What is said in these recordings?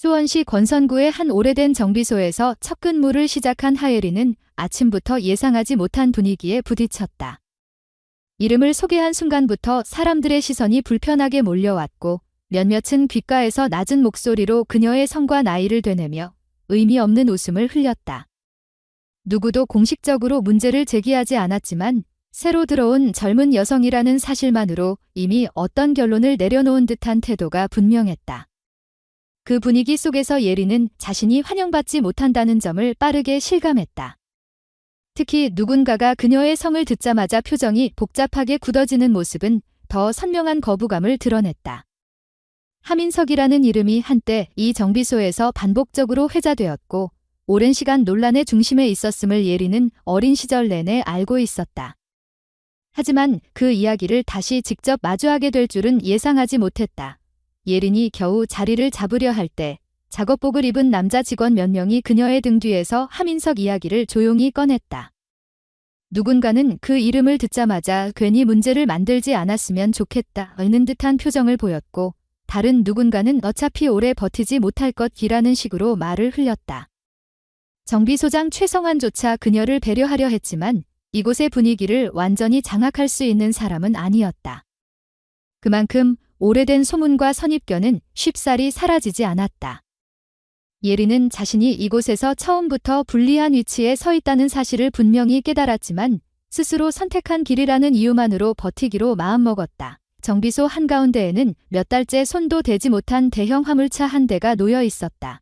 수원시 권선구의 한 오래된 정비소에서 첫 근무를 시작한 하예리는 아침부터 예상하지 못한 분위기에 부딪혔다. 이름을 소개한 순간부터 사람들의 시선이 불편하게 몰려왔고 몇몇은 귓가에서 낮은 목소리로 그녀의 성과 나이를 되뇌며 의미 없는 웃음을 흘렸다. 누구도 공식적으로 문제를 제기하지 않았지만 새로 들어온 젊은 여성이라는 사실만으로 이미 어떤 결론을 내려놓은 듯한 태도가 분명했다. 그 분위기 속에서 예리는 자신이 환영받지 못한다는 점을 빠르게 실감했다. 특히 누군가가 그녀의 성을 듣자마자 표정이 복잡하게 굳어지는 모습은 더 선명한 거부감을 드러냈다. 하민석이라는 이름이 한때 이 정비소에서 반복적으로 회자되었고 오랜 시간 논란의 중심에 있었음을 예리는 어린 시절 내내 알고 있었다. 하지만 그 이야기를 다시 직접 마주하게 될 줄은 예상하지 못했다. 예린이 겨우 자리를 잡으려 할 때 작업복을 입은 남자 직원 몇 명이 그녀의 등 뒤에서 하민석 이야기를 조용히 꺼냈다. 누군가는 그 이름을 듣자마자 괜히 문제를 만들지 않았으면 좋겠다는 듯한 표정을 보였고 다른 누군가는 어차피 오래 버티지 못할 것이라는 식으로 말을 흘렸다. 정비소장 최성환조차 그녀를 배려하려 했지만 이곳의 분위기를 완전히 장악할 수 있는 사람은 아니었다. 그만큼 오래된 소문과 선입견은 쉽사리 사라지지 않았다. 예리는 자신이 이곳에서 처음부터 불리한 위치에 서 있다는 사실을 분명히 깨달았지만 스스로 선택한 길이라는 이유만으로 버티기로 마음먹었다. 정비소 한가운데에는 몇 달째 손도 대지 못한 대형 화물차 한 대가 놓여 있었다.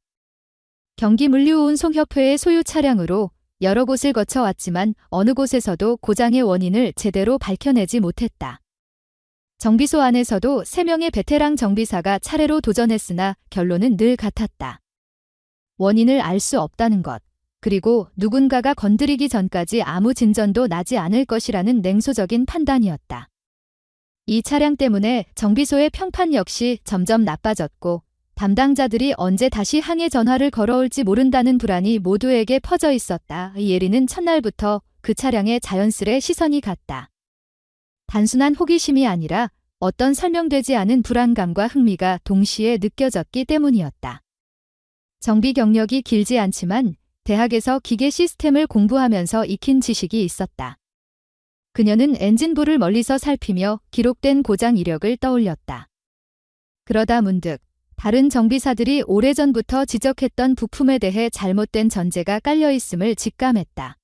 경기물류운송협회의 소유 차량으로 여러 곳을 거쳐왔지만 어느 곳에서도 고장의 원인을 제대로 밝혀내지 못했다. 정비소 안에서도 3명의 베테랑 정비사가 차례로 도전했으나 결론은 늘 같았다. 원인을 알 수 없다는 것, 그리고 누군가가 건드리기 전까지 아무 진전도 나지 않을 것이라는 냉소적인 판단이었다. 이 차량 때문에 정비소의 평판 역시 점점 나빠졌고 담당자들이 언제 다시 항해 전화를 걸어올지 모른다는 불안이 모두에게 퍼져 있었다. 예리는 첫날부터 그 차량에 자연스레 시선이 갔다. 단순한 호기심이 아니라 어떤 설명되지 않은 불안감과 흥미가 동시에 느껴졌기 때문이었다. 정비 경력이 길지 않지만 대학에서 기계 시스템을 공부하면서 익힌 지식이 있었다. 그녀는 엔진부를 멀리서 살피며 기록된 고장 이력을 떠올렸다. 그러다 문득 다른 정비사들이 오래전부터 지적했던 부품에 대해 잘못된 전제가 깔려있음을 직감했다.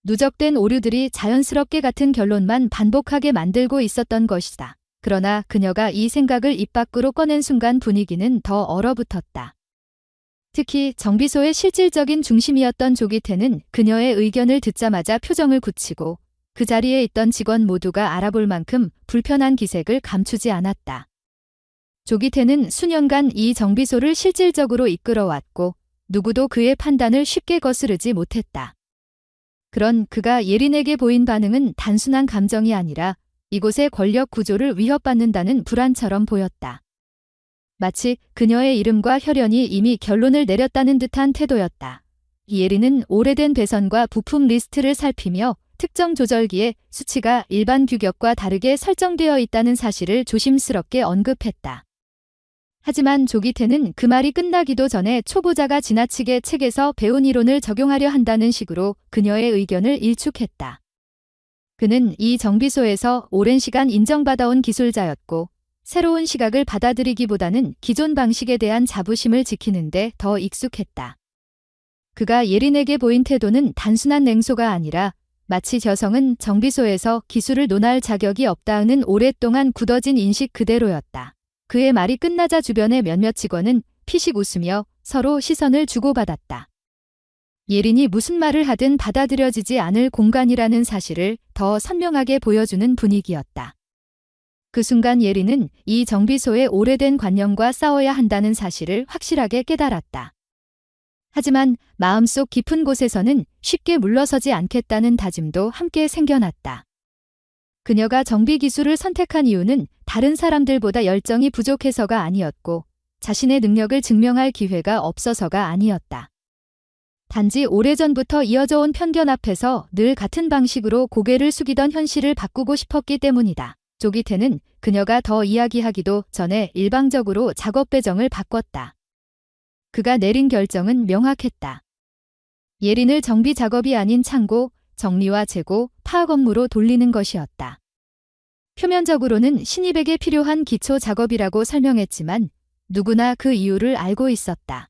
누적된 오류들이 자연스럽게 같은 결론만 반복하게 만들고 있었던 것이다. 그러나 그녀가 이 생각을 입 밖으로 꺼낸 순간 분위기는 더 얼어붙었다. 특히 정비소의 실질적인 중심이었던 조기태는 그녀의 의견을 듣자마자 표정을 굳히고 그 자리에 있던 직원 모두가 알아볼 만큼 불편한 기색을 감추지 않았다. 조기태는 수년간 이 정비소를 실질적으로 이끌어왔고 누구도 그의 판단을 쉽게 거스르지 못했다. 그런 그가 예린에게 보인 반응은 단순한 감정이 아니라 이곳의 권력 구조를 위협받는다는 불안처럼 보였다. 마치 그녀의 이름과 혈연이 이미 결론을 내렸다는 듯한 태도였다. 예린은 오래된 배선과 부품 리스트를 살피며 특정 조절기의 수치가 일반 규격과 다르게 설정되어 있다는 사실을 조심스럽게 언급했다. 하지만 조기태는 그 말이 끝나기도 전에 초보자가 지나치게 책에서 배운 이론을 적용하려 한다는 식으로 그녀의 의견을 일축했다. 그는 이 정비소에서 오랜 시간 인정받아온 기술자였고 새로운 시각을 받아들이기보다는 기존 방식에 대한 자부심을 지키는데 더 익숙했다. 그가 예린에게 보인 태도는 단순한 냉소가 아니라 마치 여성은 정비소에서 기술을 논할 자격이 없다는 오랫동안 굳어진 인식 그대로였다. 그의 말이 끝나자 주변의 몇몇 직원은 피식 웃으며 서로 시선을 주고받았다. 예린이 무슨 말을 하든 받아들여지지 않을 공간이라는 사실을 더 선명하게 보여주는 분위기였다. 그 순간 예린은 이 정비소의 오래된 관념과 싸워야 한다는 사실을 확실하게 깨달았다. 하지만 마음속 깊은 곳에서는 쉽게 물러서지 않겠다는 다짐도 함께 생겨났다. 그녀가 정비 기술을 선택한 이유는 다른 사람들보다 열정이 부족해서가 아니었고 자신의 능력을 증명할 기회가 없어서가 아니었다. 단지 오래전부터 이어져 온 편견 앞에서 늘 같은 방식으로 고개를 숙이던 현실을 바꾸고 싶었기 때문이다. 조기태는 그녀가 더 이야기하기도 전에 일방적으로 작업 배정을 바꿨다. 그가 내린 결정은 명확했다. 예린을 정비 작업이 아닌 창고, 정리와 재고, 파악 업무로 돌리는 것이었다. 표면적으로는 신입에게 필요한 기초 작업이라고 설명했지만 누구나 그 이유를 알고 있었다.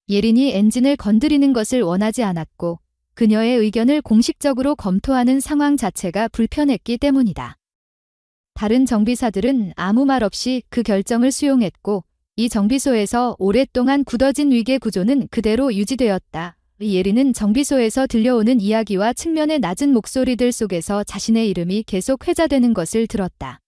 예린이 엔진을 건드리는 것을 원하지 않았고 그녀의 의견을 공식적으로 검토하는 상황 자체가 불편했기 때문이다. 다른 정비사들은 아무 말 없이 그 결정을 수용했고 이 정비소에서 오랫동안 굳어진 위계 구조는 그대로 유지되었다. 예린은 정비소에서 들려오는 이야기와 측면의 낮은 목소리들 속에서 자신의 이름이 계속 회자되는 것을 들었다.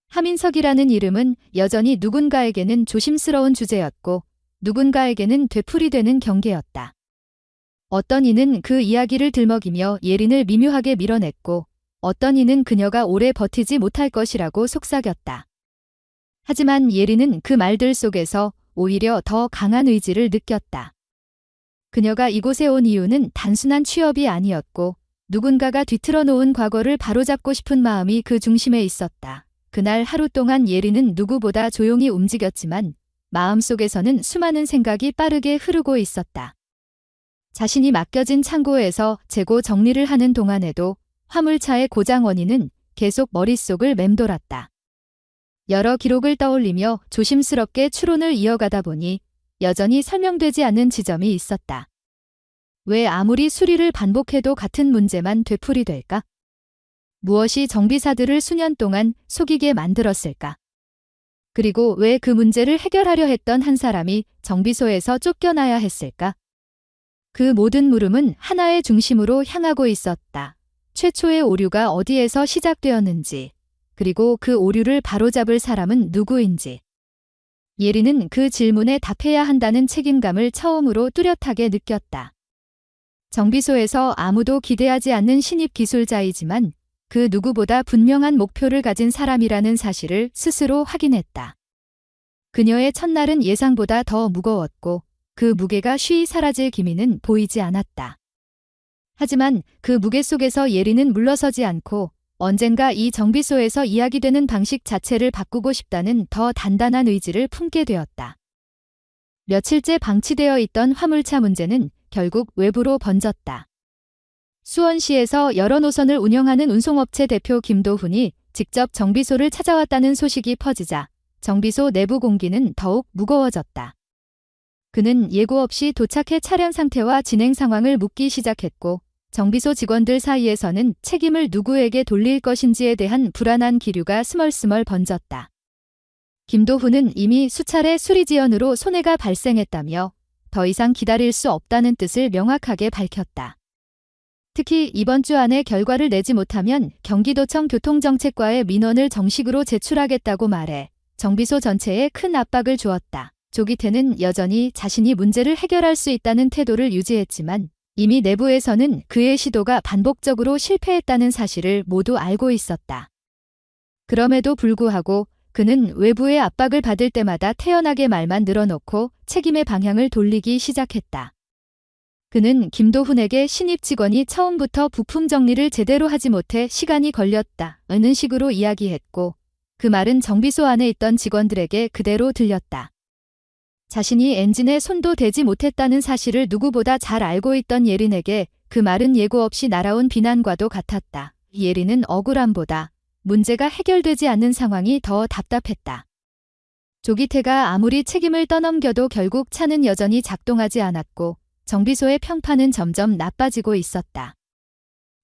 하민석이라는 이름은 여전히 누군가에게는 조심스러운 주제였고 누군가에게는 되풀이되는 경계였다. 어떤 이는 그 이야기를 들먹이며 예린을 미묘하게 밀어냈고 어떤 이는 그녀가 오래 버티지 못할 것이라고 속삭였다. 하지만 예린은 그 말들 속에서 오히려 더 강한 의지를 느꼈다. 그녀가 이곳에 온 이유는 단순한 취업이 아니었고 누군가가 뒤틀어 놓은 과거를 바로잡고 싶은 마음이 그 중심에 있었다. 그날 하루 동안 예린은 누구보다 조용히 움직였지만 마음속에서는 수많은 생각이 빠르게 흐르고 있었다. 자신이 맡겨진 창고에서 재고 정리를 하는 동안에도 화물차의 고장 원인은 계속 머릿속을 맴돌았다. 여러 기록을 떠올리며 조심스럽게 추론을 이어가다 보니 여전히 설명되지 않는 지점이 있었다. 왜 아무리 수리를 반복해도 같은 문제만 되풀이될까? 무엇이 정비사들을 수년 동안 속이게 만들었을까? 그리고 왜 그 문제를 해결하려 했던 한 사람이 정비소에서 쫓겨나야 했을까? 그 모든 물음은 하나의 중심으로 향하고 있었다. 최초의 오류가 어디에서 시작되었는지, 그리고 그 오류를 바로잡을 사람은 누구인지. 예린은 그 질문에 답해야 한다는 책임감을 처음으로 뚜렷하게 느꼈다. 정비소에서 아무도 기대하지 않는 신입 기술자이지만 그 누구보다 분명한 목표를 가진 사람이라는 사실을 스스로 확인했다. 그녀의 첫날은 예상보다 더 무거웠고 그 무게가 쉬이 사라질 기미는 보이지 않았다. 하지만 그 무게 속에서 예린은 물러서지 않고 언젠가 이 정비소에서 이야기되는 방식 자체를 바꾸고 싶다는 더 단단한 의지를 품게 되었다. 며칠째 방치되어 있던 화물차 문제는 결국 외부로 번졌다. 수원시에서 여러 노선을 운영하는 운송업체 대표 김도훈이 직접 정비소를 찾아왔다는 소식이 퍼지자 정비소 내부 공기는 더욱 무거워졌다. 그는 예고 없이 도착해 차량 상태와 진행 상황을 묻기 시작했고 정비소 직원들 사이에서는 책임을 누구에게 돌릴 것인지에 대한 불안한 기류가 스멀스멀 번졌다. 김도훈은 이미 수차례 수리 지연으로 손해가 발생했다며 더 이상 기다릴 수 없다는 뜻을 명확하게 밝혔다. 특히 이번 주 안에 결과를 내지 못하면 경기도청 교통정책과에 민원을 정식으로 제출하겠다고 말해 정비소 전체에 큰 압박을 주었다. 조기태는 여전히 자신이 문제를 해결할 수 있다는 태도를 유지했지만 이미 내부에서는 그의 시도가 반복적으로 실패했다는 사실을 모두 알고 있었다. 그럼에도 불구하고 그는 외부의 압박을 받을 때마다 태연하게 말만 늘어놓고 책임의 방향을 돌리기 시작했다. 그는 김도훈에게 신입 직원이 처음부터 부품 정리를 제대로 하지 못해 시간이 걸렸다는 식으로 이야기했고 그 말은 정비소 안에 있던 직원들에게 그대로 들렸다. 자신이 엔진에 손도 대지 못했다는 사실을 누구보다 잘 알고 있던 예린에게 그 말은 예고 없이 날아온 비난과도 같았다. 예린은 억울함보다 문제가 해결되지 않는 상황이 더 답답했다. 조기태가 아무리 책임을 떠넘겨도 결국 차는 여전히 작동하지 않았고 정비소의 평판은 점점 나빠지고 있었다.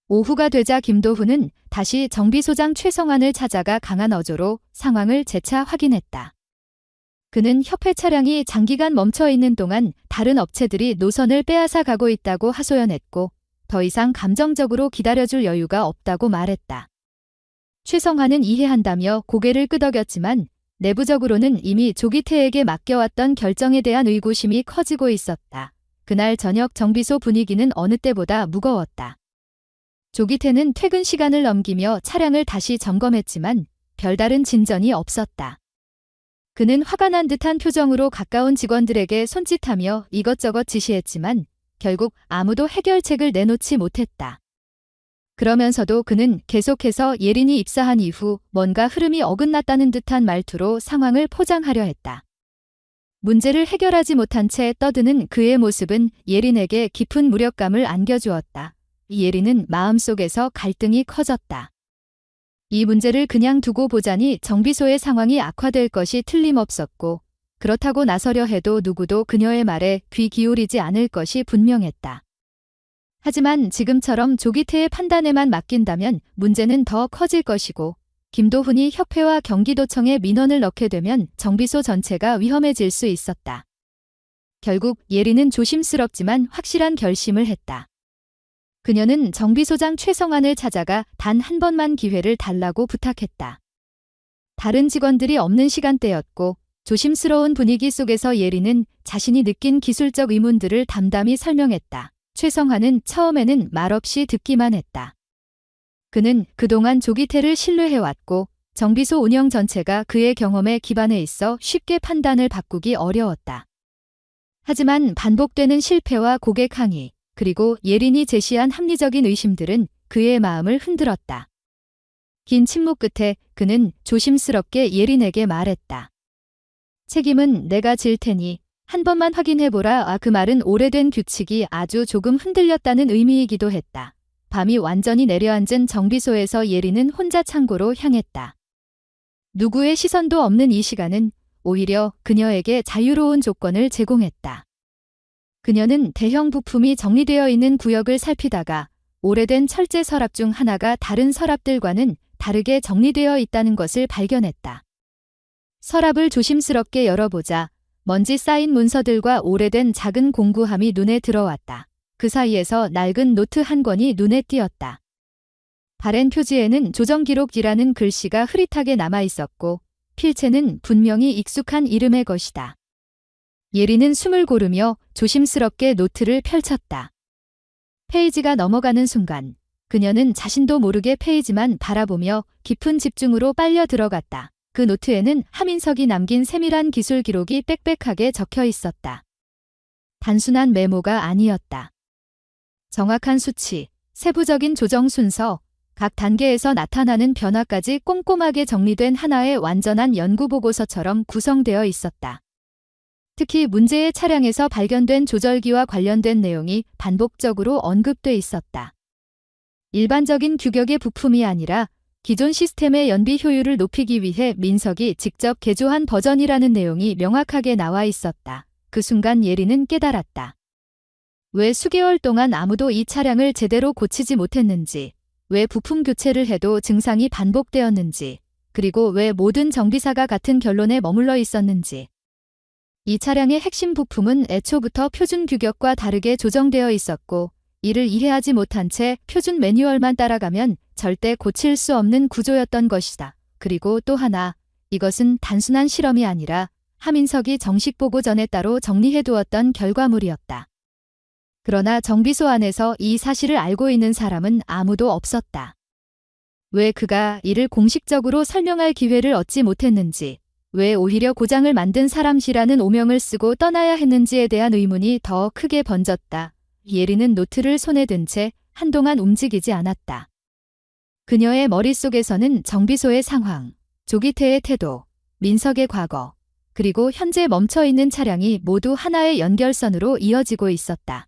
오후가 되자 김도훈은 다시 정비소장 최성환을 찾아가 강한 어조로 상황을 재차 확인했다. 그는 협회 차량이 장기간 멈춰 있는 동안 다른 업체들이 노선을 빼앗아 가고 있다고 하소연했고 더 이상 감정적으로 기다려줄 여유가 없다고 말했다. 최성환은 이해한다며 고개를 끄덕였지만 내부적으로는 이미 조기태에게 맡겨왔던 결정에 대한 의구심이 커지고 있었다. 그날 저녁 정비소 분위기는 어느 때보다 무거웠다. 조기태는 퇴근 시간을 넘기며 차량을 다시 점검했지만 별다른 진전이 없었다. 그는 화가 난 듯한 표정으로 가까운 직원들에게 손짓하며 이것저것 지시했지만 결국 아무도 해결책을 내놓지 못했다. 그러면서도 그는 계속해서 예린이 입사한 이후 뭔가 흐름이 어긋났다는 듯한 말투로 상황을 포장하려 했다. 문제를 해결하지 못한 채 떠드는 그의 모습은 예린에게 깊은 무력감을 안겨주었다. 예린은 마음속에서 갈등이 커졌다. 이 문제를 그냥 두고 보자니 정비소의 상황이 악화될 것이 틀림없었고, 그렇다고 나서려 해도 누구도 그녀의 말에 귀 기울이지 않을 것이 분명했다. 하지만 지금처럼 조기태의 판단에만 맡긴다면 문제는 더 커질 것이고, 김도훈이 협회와 경기도청에 민원을 넣게 되면 정비소 전체가 위험해질 수 있었다. 결국 예린은 조심스럽지만 확실한 결심을 했다. 그녀는 정비소장 최성환을 찾아가 단 한 번만 기회를 달라고 부탁했다. 다른 직원들이 없는 시간대였고 조심스러운 분위기 속에서 예린은 자신이 느낀 기술적 의문들을 담담히 설명했다. 최성환은 처음에는 말없이 듣기만 했다. 그는 그동안 조기태를 신뢰해왔고 정비소 운영 전체가 그의 경험에 기반해 있어 쉽게 판단을 바꾸기 어려웠다. 하지만 반복되는 실패와 고객 항의, 그리고 예린이 제시한 합리적인 의심들은 그의 마음을 흔들었다. 긴 침묵 끝에 그는 조심스럽게 예린에게 말했다. 책임은 내가 질 테니 한 번만 확인해보라. 그 말은 오래된 규칙이 아주 조금 흔들렸다는 의미이기도 했다. 밤이 완전히 내려앉은 정비소에서 예린은 혼자 창고로 향했다. 누구의 시선도 없는 이 시간은 오히려 그녀에게 자유로운 조건을 제공했다. 그녀는 대형 부품이 정리되어 있는 구역을 살피다가 오래된 철제 서랍 중 하나가 다른 서랍들과는 다르게 정리되어 있다는 것을 발견했다. 서랍을 조심스럽게 열어보자 먼지 쌓인 문서들과 오래된 작은 공구함이 눈에 들어왔다. 그 사이에서 낡은 노트 한 권이 눈에 띄었다. 바렌 표지에는 조정기록이라는 글씨가 흐릿하게 남아 있었고 필체는 분명히 익숙한 이름의 것이다. 예린은 숨을 고르며 조심스럽게 노트를 펼쳤다. 페이지가 넘어가는 순간 그녀는 자신도 모르게 페이지만 바라보며 깊은 집중으로 빨려 들어갔다. 그 노트에는 하민석이 남긴 세밀한 기술 기록이 빽빽하게 적혀 있었다. 단순한 메모가 아니었다. 정확한 수치, 세부적인 조정 순서, 각 단계에서 나타나는 변화까지 꼼꼼하게 정리된 하나의 완전한 연구보고서처럼 구성되어 있었다. 특히 문제의 차량에서 발견된 조절기와 관련된 내용이 반복적으로 언급돼 있었다. 일반적인 규격의 부품이 아니라 기존 시스템의 연비 효율을 높이기 위해 민석이 직접 개조한 버전이라는 내용이 명확하게 나와 있었다. 그 순간 예린은 깨달았다. 왜 수개월 동안 아무도 이 차량을 제대로 고치지 못했는지, 왜 부품 교체를 해도 증상이 반복되었는지, 그리고 왜 모든 정비사가 같은 결론에 머물러 있었는지. 이 차량의 핵심 부품은 애초부터 표준 규격과 다르게 조정되어 있었고 이를 이해하지 못한 채 표준 매뉴얼만 따라가면 절대 고칠 수 없는 구조였던 것이다. 그리고 또 하나, 이것은 단순한 실험이 아니라 하민석이 정식 보고 전에 따로 정리해두었던 결과물이었다. 그러나 정비소 안에서 이 사실을 알고 있는 사람은 아무도 없었다. 왜 그가 이를 공식적으로 설명할 기회를 얻지 못했는지, 왜 오히려 고장을 만든 사람이라는 오명을 쓰고 떠나야 했는지에 대한 의문이 더 크게 번졌다. 예린은 노트를 손에 든 채 한동안 움직이지 않았다. 그녀의 머릿속에서는 정비소의 상황, 조기태의 태도, 민석의 과거, 그리고 현재 멈춰있는 차량이 모두 하나의 연결선으로 이어지고 있었다.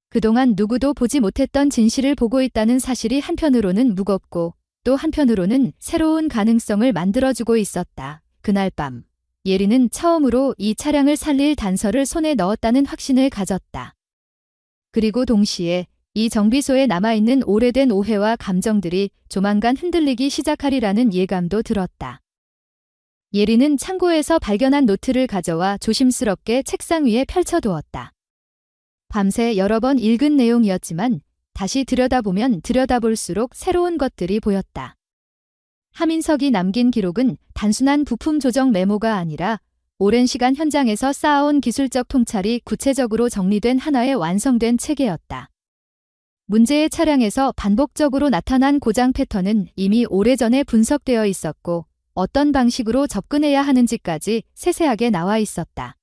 그동안 누구도 보지 못했던 진실을 보고 있다는 사실이 한편으로는 무겁고 또 한편으로는 새로운 가능성을 만들어주고 있었다. 그날 밤, 예린은 처음으로 이 차량을 살릴 단서를 손에 넣었다는 확신을 가졌다. 그리고 동시에 이 정비소에 남아있는 오래된 오해와 감정들이 조만간 흔들리기 시작하리라는 예감도 들었다. 예린은 창고에서 발견한 노트를 가져와 조심스럽게 책상 위에 펼쳐두었다. 밤새 여러 번 읽은 내용이었지만 다시 들여다보면 들여다볼수록 새로운 것들이 보였다. 하민석이 남긴 기록은 단순한 부품 조정 메모가 아니라 오랜 시간 현장에서 쌓아온 기술적 통찰이 구체적으로 정리된 하나의 완성된 체계였다. 문제의 차량에서 반복적으로 나타난 고장 패턴은 이미 오래전에 분석되어 있었고 어떤 방식으로 접근해야 하는지까지 세세하게 나와 있었다.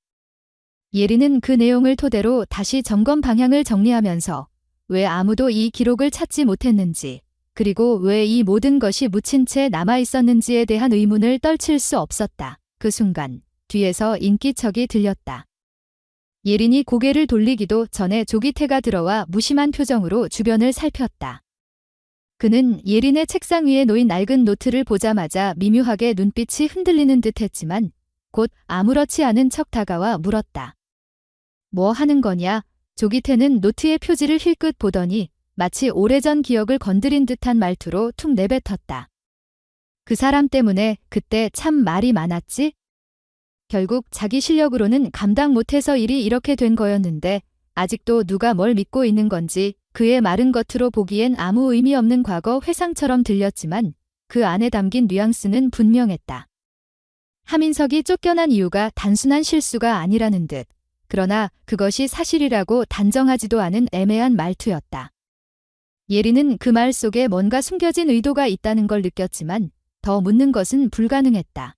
예린은 그 내용을 토대로 다시 점검 방향을 정리하면서 왜 아무도 이 기록을 찾지 못했는지, 그리고 왜 이 모든 것이 묻힌 채 남아 있었는지에 대한 의문을 떨칠 수 없었다. 그 순간 뒤에서 인기척이 들렸다. 예린이 고개를 돌리기도 전에 조기태가 들어와 무심한 표정으로 주변을 살폈다. 그는 예린의 책상 위에 놓인 낡은 노트를 보자마자 미묘하게 눈빛이 흔들리는 듯 했지만 곧 아무렇지 않은 척 다가와 물었다. 뭐 하는 거냐? 조기태는 노트의 표지를 힐끗 보더니 마치 오래전 기억을 건드린 듯한 말투로 툭 내뱉었다. 그 사람 때문에 그때 참 말이 많았지? 결국 자기 실력으로는 감당 못해서 일이 이렇게 된 거였는데 아직도 누가 뭘 믿고 있는 건지 그의 말은 겉으로 보기엔 아무 의미 없는 과거 회상처럼 들렸지만 그 안에 담긴 뉘앙스는 분명했다. 하민석이 쫓겨난 이유가 단순한 실수가 아니라는 듯. 그러나 그것이 사실이라고 단정하지도 않은 애매한 말투였다. 예린은 그 말 속에 뭔가 숨겨진 의도가 있다는 걸 느꼈지만 더 묻는 것은 불가능했다.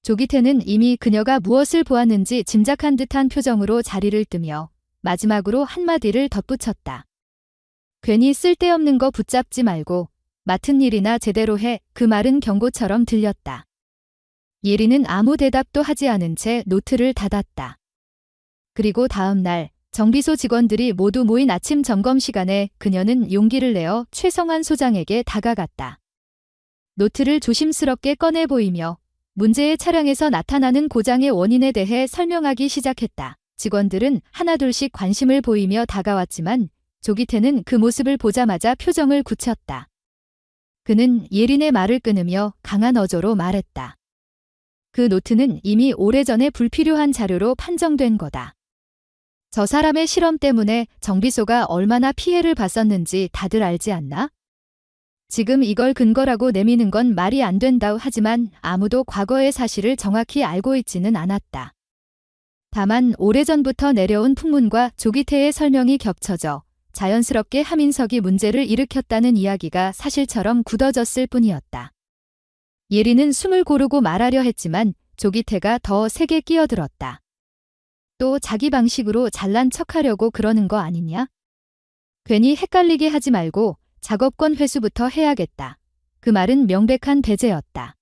조기태는 이미 그녀가 무엇을 보았는지 짐작한 듯한 표정으로 자리를 뜨며 마지막으로 한마디를 덧붙였다. 괜히 쓸데없는 거 붙잡지 말고 맡은 일이나 제대로 해. 그 말은 경고처럼 들렸다. 예린은 아무 대답도 하지 않은 채 노트를 닫았다. 그리고 다음 날 정비소 직원들이 모두 모인 아침 점검 시간에 그녀는 용기를 내어 최성환 소장에게 다가갔다. 노트를 조심스럽게 꺼내 보이며 문제의 차량에서 나타나는 고장의 원인에 대해 설명하기 시작했다. 직원들은 하나둘씩 관심을 보이며 다가왔지만 조기태는 그 모습을 보자마자 표정을 굳혔다. 그는 예린의 말을 끊으며 강한 어조로 말했다. 그 노트는 이미 오래전에 불필요한 자료로 판정된 거다. 저 사람의 실험 때문에 정비소가 얼마나 피해를 봤었는지 다들 알지 않나? 지금 이걸 근거라고 내미는 건 말이 안 된다고 하지만 아무도 과거의 사실을 정확히 알고 있지는 않았다. 다만 오래전부터 내려온 풍문과 조기태의 설명이 겹쳐져 자연스럽게 하민석이 문제를 일으켰다는 이야기가 사실처럼 굳어졌을 뿐이었다. 예린은 숨을 고르고 말하려 했지만 조기태가 더 세게 끼어들었다. 또 자기 방식으로 잘난 척하려고 그러는 거 아니냐? 괜히 헷갈리게 하지 말고 작업권 회수부터 해야겠다. 그 말은 명백한 배제였다.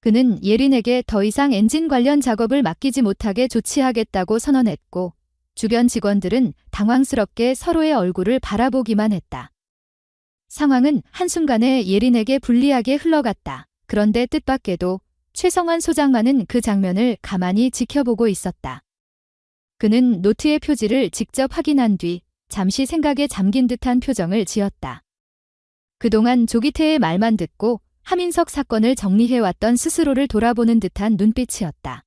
그는 예린에게 더 이상 엔진 관련 작업을 맡기지 못하게 조치하겠다고 선언했고 주변 직원들은 당황스럽게 서로의 얼굴을 바라보기만 했다. 상황은 한순간에 예린에게 불리하게 흘러갔다. 그런데 뜻밖에도 최성환 소장만은 그 장면을 가만히 지켜보고 있었다. 그는 노트의 표지를 직접 확인한 뒤 잠시 생각에 잠긴 듯한 표정을 지었다. 그동안 조기태의 말만 듣고 하민석 사건을 정리해왔던 스스로를 돌아보는 듯한 눈빛이었다.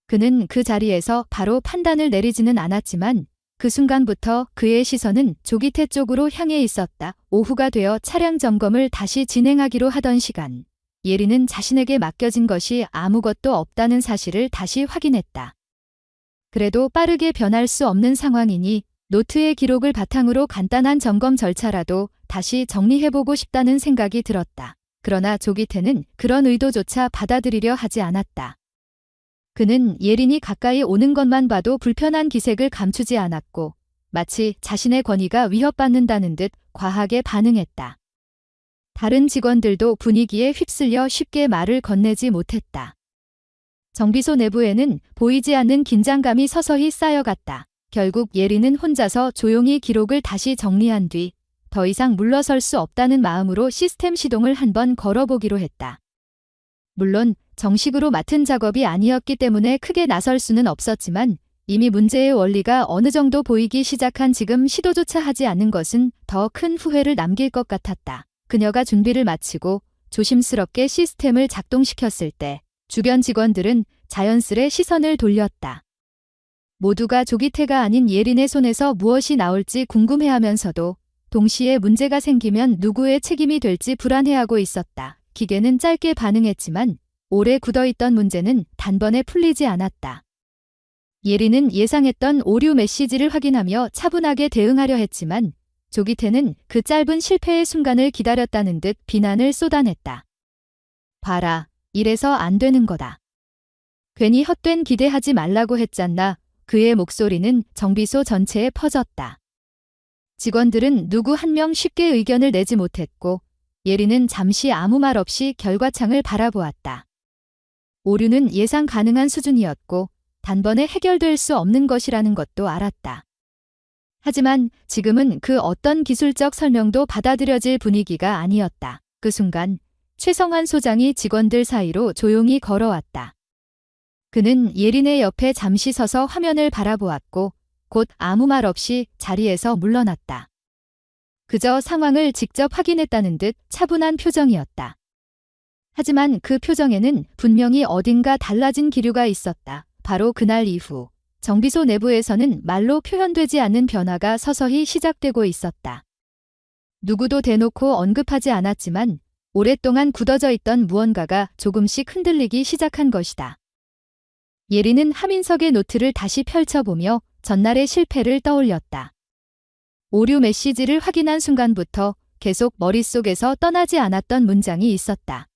그는 그 자리에서 바로 판단을 내리지는 않았지만 그 순간부터 그의 시선은 조기태 쪽으로 향해 있었다. 오후가 되어 차량 점검을 다시 진행하기로 하던 시간, 예린은 자신에게 맡겨진 것이 아무것도 없다는 사실을 다시 확인했다. 그래도 빠르게 변할 수 없는 상황이니 노트의 기록을 바탕으로 간단한 점검 절차라도 다시 정리해보고 싶다는 생각이 들었다. 그러나 조기태는 그런 의도조차 받아들이려 하지 않았다. 그는 예린이 가까이 오는 것만 봐도 불편한 기색을 감추지 않았고 마치 자신의 권위가 위협받는다는 듯 과하게 반응했다. 다른 직원들도 분위기에 휩쓸려 쉽게 말을 건네지 못했다. 정비소 내부에는 보이지 않는 긴장감이 서서히 쌓여갔다. 결국 예린은 혼자서 조용히 기록을 다시 정리한 뒤 더 이상 물러설 수 없다는 마음으로 시스템 시동을 한번 걸어보기로 했다. 물론 정식으로 맡은 작업이 아니었기 때문에 크게 나설 수는 없었지만 이미 문제의 원리가 어느 정도 보이기 시작한 지금 시도조차 하지 않는 것은 더 큰 후회를 남길 것 같았다. 그녀가 준비를 마치고 조심스럽게 시스템을 작동시켰을 때 주변 직원들은 자연스레 시선을 돌렸다. 모두가 조기태가 아닌 예린의 손에서 무엇이 나올지 궁금해하면서도 동시에 문제가 생기면 누구의 책임이 될지 불안해하고 있었다. 기계는 짧게 반응했지만 오래 굳어있던 문제는 단번에 풀리지 않았다. 예린은 예상했던 오류 메시지를 확인하며 차분하게 대응하려 했지만 조기태는 그 짧은 실패의 순간을 기다렸다는 듯 비난을 쏟아냈다. 봐라, 이래서 안 되는 거다. 괜히 헛된 기대하지 말라고 했잖아. 그의 목소리는 정비소 전체에 퍼졌다. 직원들은 누구 한 명 쉽게 의견을 내지 못했고 예린은 잠시 아무 말 없이 결과창을 바라보았다. 오류는 예상 가능한 수준이었고 단번에 해결될 수 없는 것이라는 것도 알았다. 하지만 지금은 그 어떤 기술적 설명도 받아들여질 분위기가 아니었다. 그 순간 최성환 소장이 직원들 사이로 조용히 걸어왔다. 그는 예린의 옆에 잠시 서서 화면을 바라보았고 곧 아무 말 없이 자리에서 물러났다. 그저 상황을 직접 확인했다는 듯 차분한 표정이었다. 하지만 그 표정에는 분명히 어딘가 달라진 기류가 있었다. 바로 그날 이후 정비소 내부에서는 말로 표현되지 않는 변화가 서서히 시작되고 있었다. 누구도 대놓고 언급하지 않았지만 오랫동안 굳어져 있던 무언가가 조금씩 흔들리기 시작한 것이다. 예린은 하민석의 노트를 다시 펼쳐보며 전날의 실패를 떠올렸다. 오류 메시지를 확인한 순간부터 계속 머릿속에서 떠나지 않았던 문장이 있었다.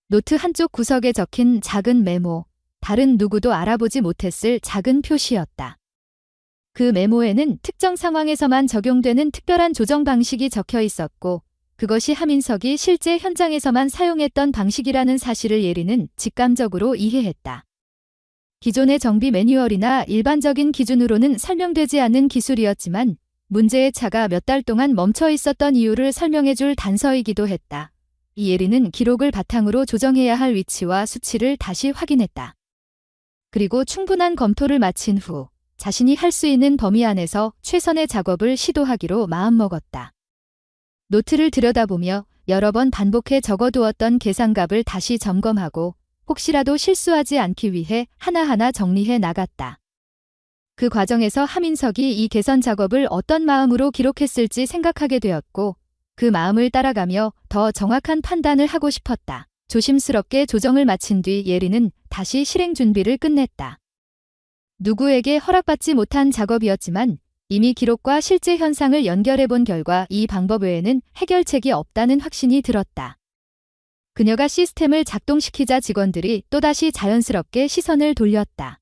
노트 한쪽 구석에 적힌 작은 메모, 다른 누구도 알아보지 못했을 작은 표시였다. 그 메모에는 특정 상황에서만 적용되는 특별한 조정 방식이 적혀 있었고 그것이 하민석이 실제 현장에서만 사용했던 방식이라는 사실을 예린은 직감적으로 이해했다. 기존의 정비 매뉴얼이나 일반적인 기준으로는 설명되지 않는 기술이었지만 문제의 차가 몇 달 동안 멈춰 있었던 이유를 설명해줄 단서이기도 했다. 이 예린은 기록을 바탕으로 조정해야 할 위치와 수치를 다시 확인했다. 그리고 충분한 검토를 마친 후 자신이 할 수 있는 범위 안에서 최선의 작업을 시도하기로 마음먹었다. 노트를 들여다보며 여러 번 반복해 적어두었던 계산값을 다시 점검하고 혹시라도 실수하지 않기 위해 하나하나 정리해 나갔다. 그 과정에서 하민석이 이 개선 작업을 어떤 마음으로 기록했을지 생각하게 되었고 그 마음을 따라가며 더 정확한 판단을 하고 싶었다. 조심스럽게 조정을 마친 뒤 예린은 다시 실행 준비를 끝냈다. 누구에게 허락받지 못한 작업이었지만 이미 기록과 실제 현상을 연결해 본 결과 이 방법 외에는 해결책이 없다는 확신이 들었다. 그녀가 시스템을 작동시키자 직원들이 또다시 자연스럽게 시선을 돌렸다.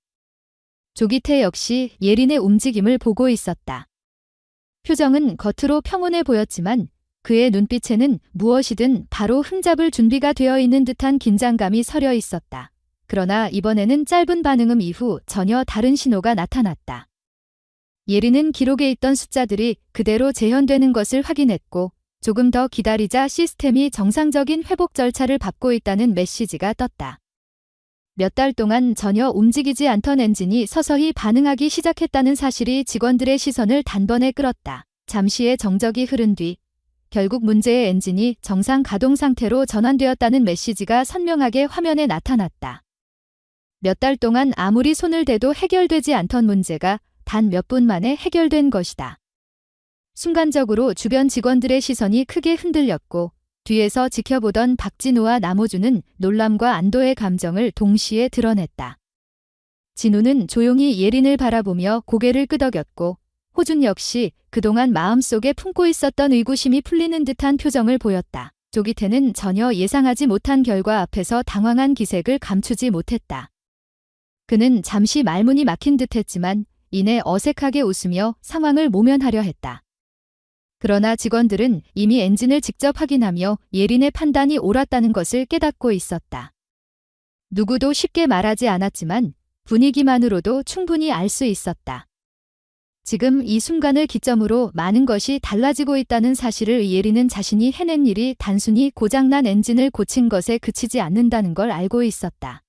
조기태 역시 예린의 움직임을 보고 있었다. 표정은 겉으로 평온해 보였지만 그의 눈빛에는 무엇이든 바로 흠잡을 준비가 되어 있는 듯한 긴장감이 서려 있었다. 그러나 이번에는 짧은 반응음 이후 전혀 다른 신호가 나타났다. 예린은 기록에 있던 숫자들이 그대로 재현되는 것을 확인했고 조금 더 기다리자 시스템이 정상적인 회복 절차를 밟고 있다는 메시지가 떴다. 몇 달 동안 전혀 움직이지 않던 엔진이 서서히 반응하기 시작했다는 사실이 직원들의 시선을 단번에 끌었다. 잠시의 정적이 흐른 뒤 결국 문제의 엔진이 정상 가동 상태로 전환되었다는 메시지가 선명하게 화면에 나타났다. 몇 달 동안 아무리 손을 대도 해결되지 않던 문제가 단 몇 분 만에 해결된 것이다. 순간적으로 주변 직원들의 시선이 크게 흔들렸고 뒤에서 지켜보던 박진우와 남호주는 놀람과 안도의 감정을 동시에 드러냈다. 진우는 조용히 예린을 바라보며 고개를 끄덕였고 호준 역시 그동안 마음속에 품고 있었던 의구심이 풀리는 듯한 표정을 보였다. 조기태는 전혀 예상하지 못한 결과 앞에서 당황한 기색을 감추지 못했다. 그는 잠시 말문이 막힌 듯했지만 이내 어색하게 웃으며 상황을 모면하려 했다. 그러나 직원들은 이미 엔진을 직접 확인하며 예린의 판단이 옳았다는 것을 깨닫고 있었다. 누구도 쉽게 말하지 않았지만 분위기만으로도 충분히 알 수 있었다. 지금 이 순간을 기점으로 많은 것이 달라지고 있다는 사실을 예린은 자신이 해낸 일이 단순히 고장난 엔진을 고친 것에 그치지 않는다는 걸 알고 있었다.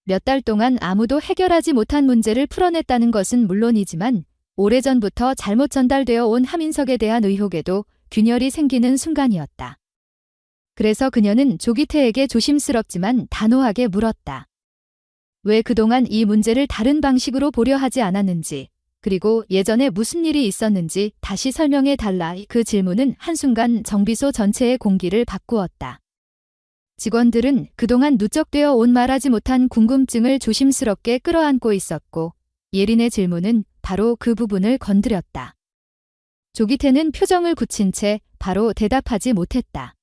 몇 달 동안 아무도 해결하지 못한 문제를 풀어냈다는 것은 물론이지만 오래전부터 잘못 전달되어 온 하민석에 대한 의혹에도 균열이 생기는 순간이었다. 그래서 그녀는 조기태에게 조심스럽지만 단호하게 물었다. 왜 그동안 이 문제를 다른 방식으로 보려 하지 않았는지, 그리고 예전에 무슨 일이 있었는지 다시 설명해 달라. 그 질문은 한순간 정비소 전체의 공기를 바꾸었다. 직원들은 그동안 누적되어 온 말하지 못한 궁금증을 조심스럽게 끌어안고 있었고 예린의 질문은 바로 그 부분을 건드렸다. 조기태는 표정을 굳힌 채 바로 대답하지 못했다.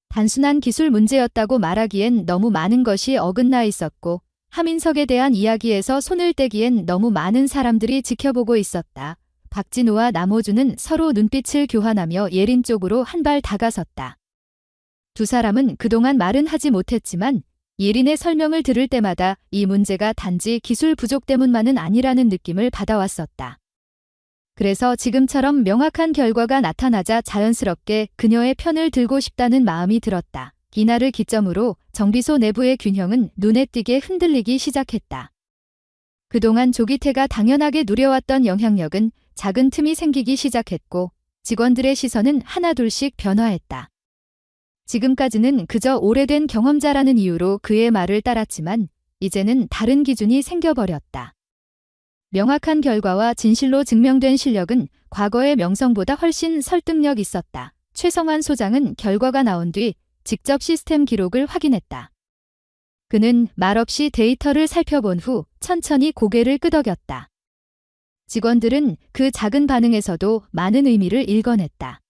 단순한 기술 문제였다고 말하기엔 너무 많은 것이 어긋나 있었고 하민석에 대한 이야기에서 손을 떼기엔 너무 많은 사람들이 지켜보고 있었다. 박진우와 남호주는 서로 눈빛을 교환하며 예린 쪽으로 한 발 다가섰다. 두 사람은 그동안 말은 하지 못했지만 예린의 설명을 들을 때마다 이 문제가 단지 기술 부족 때문만은 아니라는 느낌을 받아왔었다. 그래서 지금처럼 명확한 결과가 나타나자 자연스럽게 그녀의 편을 들고 싶다는 마음이 들었다. 이날을 기점으로 정비소 내부의 균형은 눈에 띄게 흔들리기 시작했다. 그동안 조기태가 당연하게 누려왔던 영향력은 작은 틈이 생기기 시작했고 직원들의 시선은 하나둘씩 변화했다. 지금까지는 그저 오래된 경험자라는 이유로 그의 말을 따랐지만 이제는 다른 기준이 생겨버렸다. 명확한 결과와 진실로 증명된 실력은 과거의 명성보다 훨씬 설득력 있었다. 최성환 소장은 결과가 나온 뒤 직접 시스템 기록을 확인했다. 그는 말없이 데이터를 살펴본 후 천천히 고개를 끄덕였다. 직원들은 그 작은 반응에서도 많은 의미를 읽어냈다.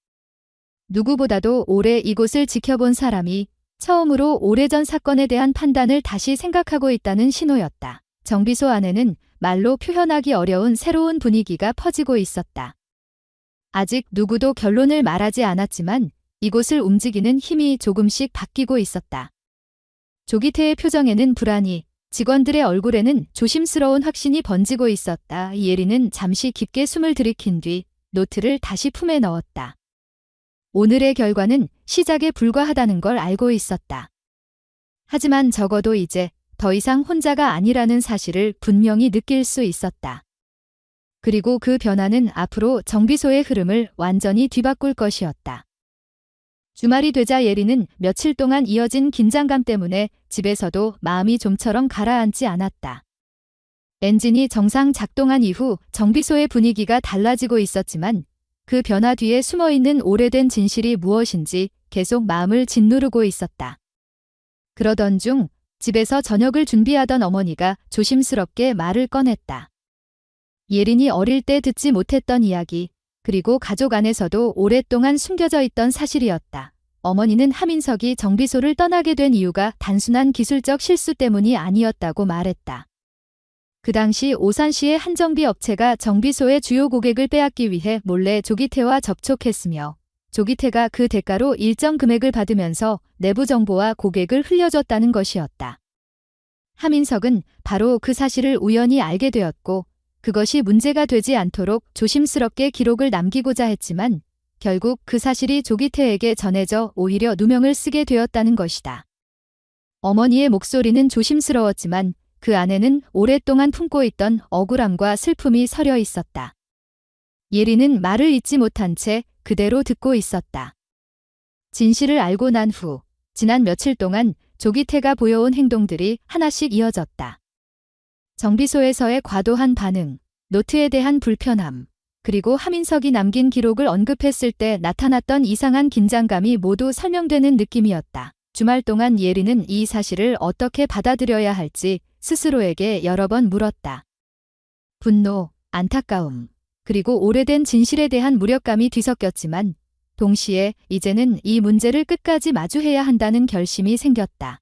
누구보다도 오래 이곳을 지켜본 사람이 처음으로 오래전 사건에 대한 판단을 다시 생각하고 있다는 신호였다. 정비소 안에는 말로 표현하기 어려운 새로운 분위기가 퍼지고 있었다. 아직 누구도 결론을 말하지 않았지만 이곳을 움직이는 힘이 조금씩 바뀌고 있었다. 조기태의 표정에는 불안이, 직원들의 얼굴에는 조심스러운 확신이 번지고 있었다. 예린은 잠시 깊게 숨을 들이킨 뒤 노트를 다시 품에 넣었다. 오늘의 결과는 시작에 불과하다는 걸 알고 있었다. 하지만 적어도 이제 더 이상 혼자가 아니라는 사실을 분명히 느낄 수 있었다. 그리고 그 변화는 앞으로 정비소의 흐름을 완전히 뒤바꿀 것이었다. 주말이 되자 예린은 며칠 동안 이어진 긴장감 때문에 집에서도 마음이 좀처럼 가라앉지 않았다. 엔진이 정상 작동한 이후 정비소의 분위기가 달라지고 있었지만 그 변화 뒤에 숨어있는 오래된 진실이 무엇인지 계속 마음을 짓누르고 있었다. 그러던 중 집에서 저녁을 준비하던 어머니가 조심스럽게 말을 꺼냈다. 예린이 어릴 때 듣지 못했던 이야기, 그리고 가족 안에서도 오랫동안 숨겨져 있던 사실이었다. 어머니는 하민석이 정비소를 떠나게 된 이유가 단순한 기술적 실수 때문이 아니었다고 말했다. 그 당시 오산시의 한 정비 업체가 정비소의 주요 고객을 빼앗기 위해 몰래 조기태와 접촉했으며 조기태가 그 대가로 일정 금액을 받으면서 내부 정보와 고객을 흘려줬다는 것이었다. 하민석은 바로 그 사실을 우연히 알게 되었고 그것이 문제가 되지 않도록 조심스럽게 기록을 남기고자 했지만 결국 그 사실이 조기태에게 전해져 오히려 누명을 쓰게 되었다는 것이다. 어머니의 목소리는 조심스러웠지만 그 안에는 오랫동안 품고 있던 억울함과 슬픔이 서려 있었다. 예린은 말을 잇지 못한 채 그대로 듣고 있었다. 진실을 알고 난 후 지난 며칠 동안 조기태가 보여온 행동들이 하나씩 이어졌다. 정비소에서의 과도한 반응, 노트에 대한 불편함, 그리고 하민석이 남긴 기록을 언급했을 때 나타났던 이상한 긴장감이 모두 설명되는 느낌이었다. 주말 동안 예린은 이 사실을 어떻게 받아들여야 할지 스스로에게 여러 번 물었다. 분노, 안타까움, 그리고 오래된 진실에 대한 무력감이 뒤섞였지만 동시에 이제는 이 문제를 끝까지 마주해야 한다는 결심이 생겼다.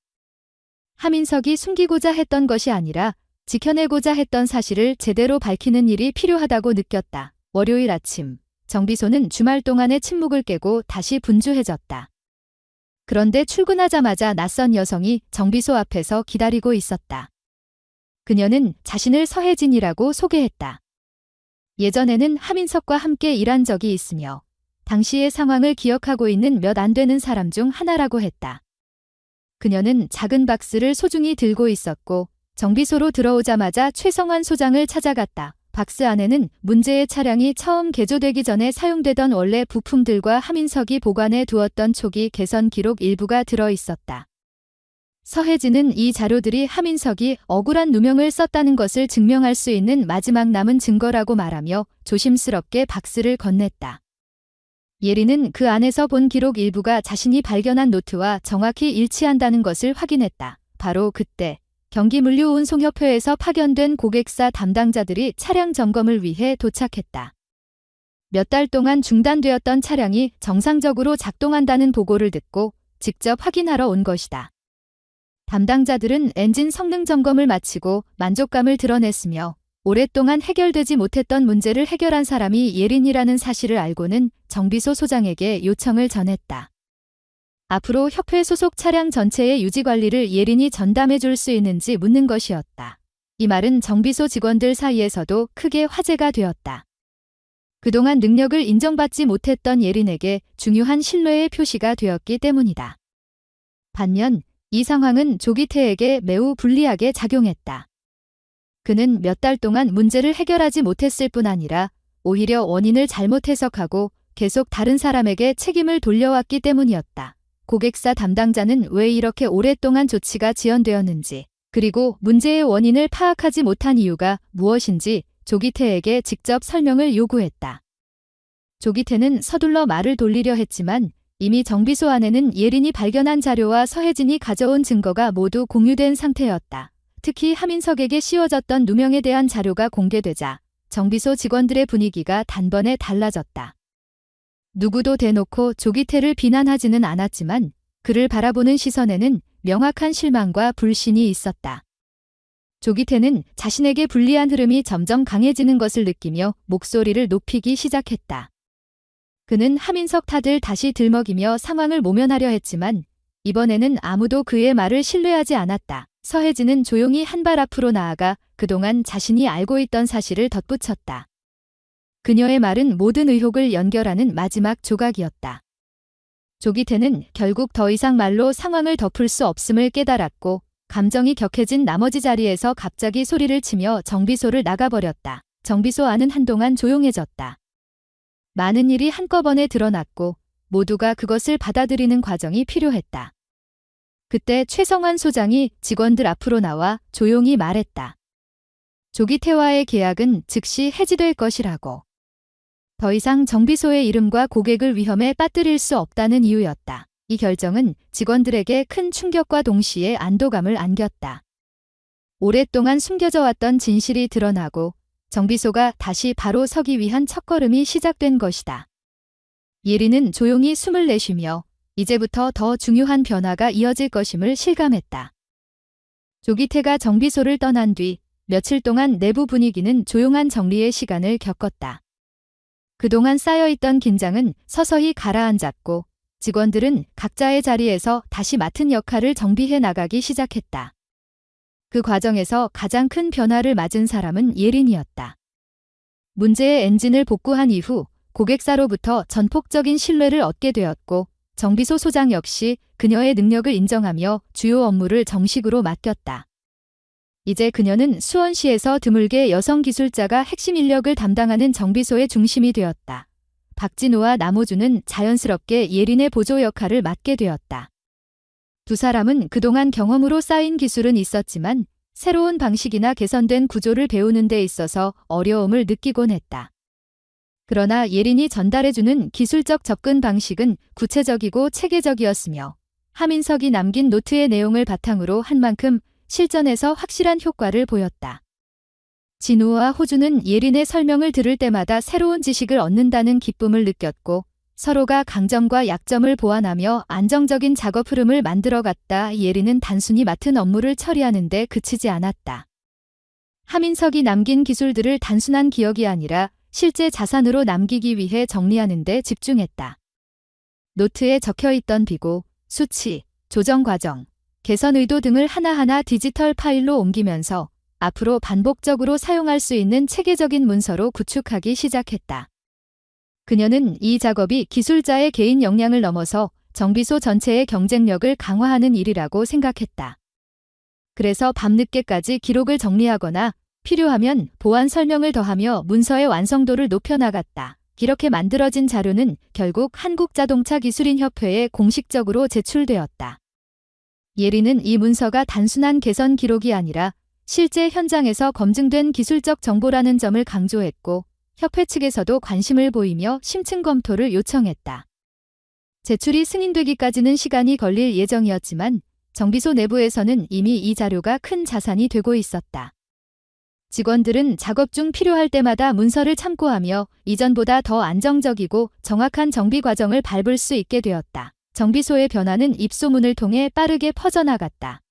하민석이 숨기고자 했던 것이 아니라 지켜내고자 했던 사실을 제대로 밝히는 일이 필요하다고 느꼈다. 월요일 아침, 정비소는 주말 동안의 침묵을 깨고 다시 분주해졌다. 그런데 출근하자마자 낯선 여성이 정비소 앞에서 기다리고 있었다. 그녀는 자신을 서혜진이라고 소개했다. 예전에는 하민석과 함께 일한 적이 있으며 당시의 상황을 기억하고 있는 몇 안 되는 사람 중 하나라고 했다. 그녀는 작은 박스를 소중히 들고 있었고 정비소로 들어오자마자 최성환 소장을 찾아갔다. 박스 안에는 문제의 차량이 처음 개조되기 전에 사용되던 원래 부품들과 하민석이 보관해 두었던 초기 개선 기록 일부가 들어 있었다. 서혜진은 이 자료들이 하민석이 억울한 누명을 썼다는 것을 증명할 수 있는 마지막 남은 증거라고 말하며 조심스럽게 박스를 건넸다. 예린은 그 안에서 본 기록 일부가 자신이 발견한 노트와 정확히 일치한다는 것을 확인했다. 바로 그때 경기물류운송협회에서 파견된 고객사 담당자들이 차량 점검을 위해 도착했다. 몇 달 동안 중단되었던 차량이 정상적으로 작동한다는 보고를 듣고 직접 확인하러 온 것이다. 담당자들은 엔진 성능 점검을 마치고 만족감을 드러냈으며 오랫동안 해결되지 못했던 문제를 해결한 사람이 예린이라는 사실을 알고는 정비소 소장에게 요청을 전했다. 앞으로 협회 소속 차량 전체의 유지 관리를 예린이 전담해 줄 수 있는지 묻는 것이었다. 이 말은 정비소 직원들 사이에서도 크게 화제가 되었다. 그동안 능력을 인정받지 못했던 예린에게 중요한 신뢰의 표시가 되었기 때문이다. 반면 이 상황은 조기태에게 매우 불리하게 작용했다. 그는 몇 달 동안 문제를 해결하지 못했을 뿐 아니라 오히려 원인을 잘못 해석하고 계속 다른 사람에게 책임을 돌려왔기 때문이었다. 고객사 담당자는 왜 이렇게 오랫동안 조치가 지연되었는지, 그리고 문제의 원인을 파악하지 못한 이유가 무엇인지 조기태에게 직접 설명을 요구했다. 조기태는 서둘러 말을 돌리려 했지만 이미 정비소 안에는 예린이 발견한 자료와 서혜진이 가져온 증거가 모두 공유된 상태였다. 특히 하민석에게 씌워졌던 누명에 대한 자료가 공개되자 정비소 직원들의 분위기가 단번에 달라졌다. 누구도 대놓고 조기태를 비난하지는 않았지만 그를 바라보는 시선에는 명확한 실망과 불신이 있었다. 조기태는 자신에게 불리한 흐름이 점점 강해지는 것을 느끼며 목소리를 높이기 시작했다. 그는 하민석 탓을 다시 들먹이며 상황을 모면하려 했지만 이번에는 아무도 그의 말을 신뢰하지 않았다. 서혜진은 조용히 한 발 앞으로 나아가 그동안 자신이 알고 있던 사실을 덧붙였다. 그녀의 말은 모든 의혹을 연결하는 마지막 조각이었다. 조기태는 결국 더 이상 말로 상황을 덮을 수 없음을 깨달았고 감정이 격해진 나머지 자리에서 갑자기 소리를 치며 정비소를 나가버렸다. 정비소 안은 한동안 조용해졌다. 많은 일이 한꺼번에 드러났고 모두가 그것을 받아들이는 과정이 필요했다. 그때 최성환 소장이 직원들 앞으로 나와 조용히 말했다. 조기태와의 계약은 즉시 해지될 것이라고. 더 이상 정비소의 이름과 고객을 위험에 빠뜨릴 수 없다는 이유였다. 이 결정은 직원들에게 큰 충격과 동시에 안도감을 안겼다. 오랫동안 숨겨져 왔던 진실이 드러나고 정비소가 다시 바로 서기 위한 첫걸음이 시작된 것이다. 예린은 조용히 숨을 내쉬며 이제부터 더 중요한 변화가 이어질 것임을 실감했다. 조기태가 정비소를 떠난 뒤 며칠 동안 내부 분위기는 조용한 정리의 시간을 겪었다. 그동안 쌓여있던 긴장은 서서히 가라앉았고 직원들은 각자의 자리에서 다시 맡은 역할을 정비해 나가기 시작했다. 그 과정에서 가장 큰 변화를 맞은 사람은 예린이었다. 문제의 엔진을 복구한 이후 고객사로부터 전폭적인 신뢰를 얻게 되었고 정비소 소장 역시 그녀의 능력을 인정하며 주요 업무를 정식으로 맡겼다. 이제 그녀는 수원시에서 드물게 여성 기술자가 핵심 인력을 담당하는 정비소의 중심이 되었다. 박진우와 남호주는 자연스럽게 예린의 보조 역할을 맡게 되었다. 두 사람은 그동안 경험으로 쌓인 기술은 있었지만 새로운 방식이나 개선된 구조를 배우는 데 있어서 어려움을 느끼곤 했다. 그러나 예린이 전달해주는 기술적 접근 방식은 구체적이고 체계적이었으며 하민석이 남긴 노트의 내용을 바탕으로 한 만큼 실전에서 확실한 효과를 보였다. 진우와 호주는 예린의 설명을 들을 때마다 새로운 지식을 얻는다는 기쁨을 느꼈고 서로가 강점과 약점을 보완하며 안정적인 작업 흐름을 만들어갔다. 예린은 단순히 맡은 업무를 처리하는 데 그치지 않았다. 하민석이 남긴 기술들을 단순한 기억이 아니라 실제 자산으로 남기기 위해 정리하는 데 집중했다. 노트에 적혀있던 비고, 수치, 조정 과정, 개선 의도 등을 하나하나 디지털 파일로 옮기면서 앞으로 반복적으로 사용할 수 있는 체계적인 문서로 구축하기 시작했다. 그녀는 이 작업이 기술자의 개인 역량을 넘어서 정비소 전체의 경쟁력을 강화하는 일이라고 생각했다. 그래서 밤늦게까지 기록을 정리하거나 필요하면 보완 설명을 더하며 문서의 완성도를 높여나갔다. 이렇게 만들어진 자료는 결국 한국자동차기술인협회에 공식적으로 제출되었다. 예린은 이 문서가 단순한 개선 기록이 아니라 실제 현장에서 검증된 기술적 정보라는 점을 강조했고 협회 측에서도 관심을 보이며 심층 검토를 요청했다. 제출이 승인되기까지는 시간이 걸릴 예정이었지만 정비소 내부에서는 이미 이 자료가 큰 자산이 되고 있었다. 직원들은 작업 중 필요할 때마다 문서를 참고하며 이전보다 더 안정적이고 정확한 정비 과정을 밟을 수 있게 되었다. 정비소의 변화는 입소문을 통해 빠르게 퍼져나갔다.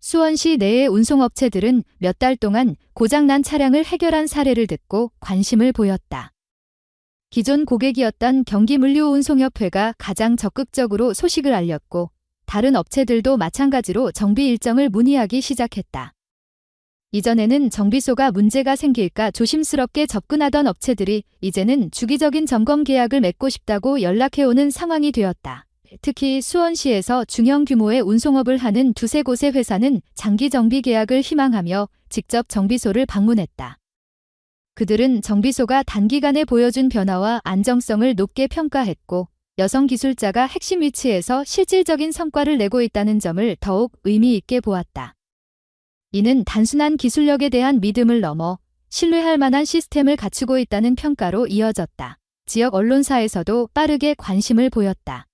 수원시 내의 운송업체들은 몇 달 동안 고장난 차량을 해결한 사례를 듣고 관심을 보였다. 기존 고객이었던 경기물류운송협회가 가장 적극적으로 소식을 알렸고 다른 업체들도 마찬가지로 정비 일정을 문의하기 시작했다. 이전에는 정비소가 문제가 생길까 조심스럽게 접근하던 업체들이 이제는 주기적인 점검 계약을 맺고 싶다고 연락해오는 상황이 되었다. 특히 수원시에서 중형 규모의 운송업을 하는 두세 곳의 회사는 장기 정비 계약을 희망하며 직접 정비소를 방문했다. 그들은 정비소가 단기간에 보여준 변화와 안정성을 높게 평가했고 여성 기술자가 핵심 위치에서 실질적인 성과를 내고 있다는 점을 더욱 의미 있게 보았다. 이는 단순한 기술력에 대한 믿음을 넘어 신뢰할 만한 시스템을 갖추고 있다는 평가로 이어졌다. 지역 언론사에서도 빠르게 관심을 보였다.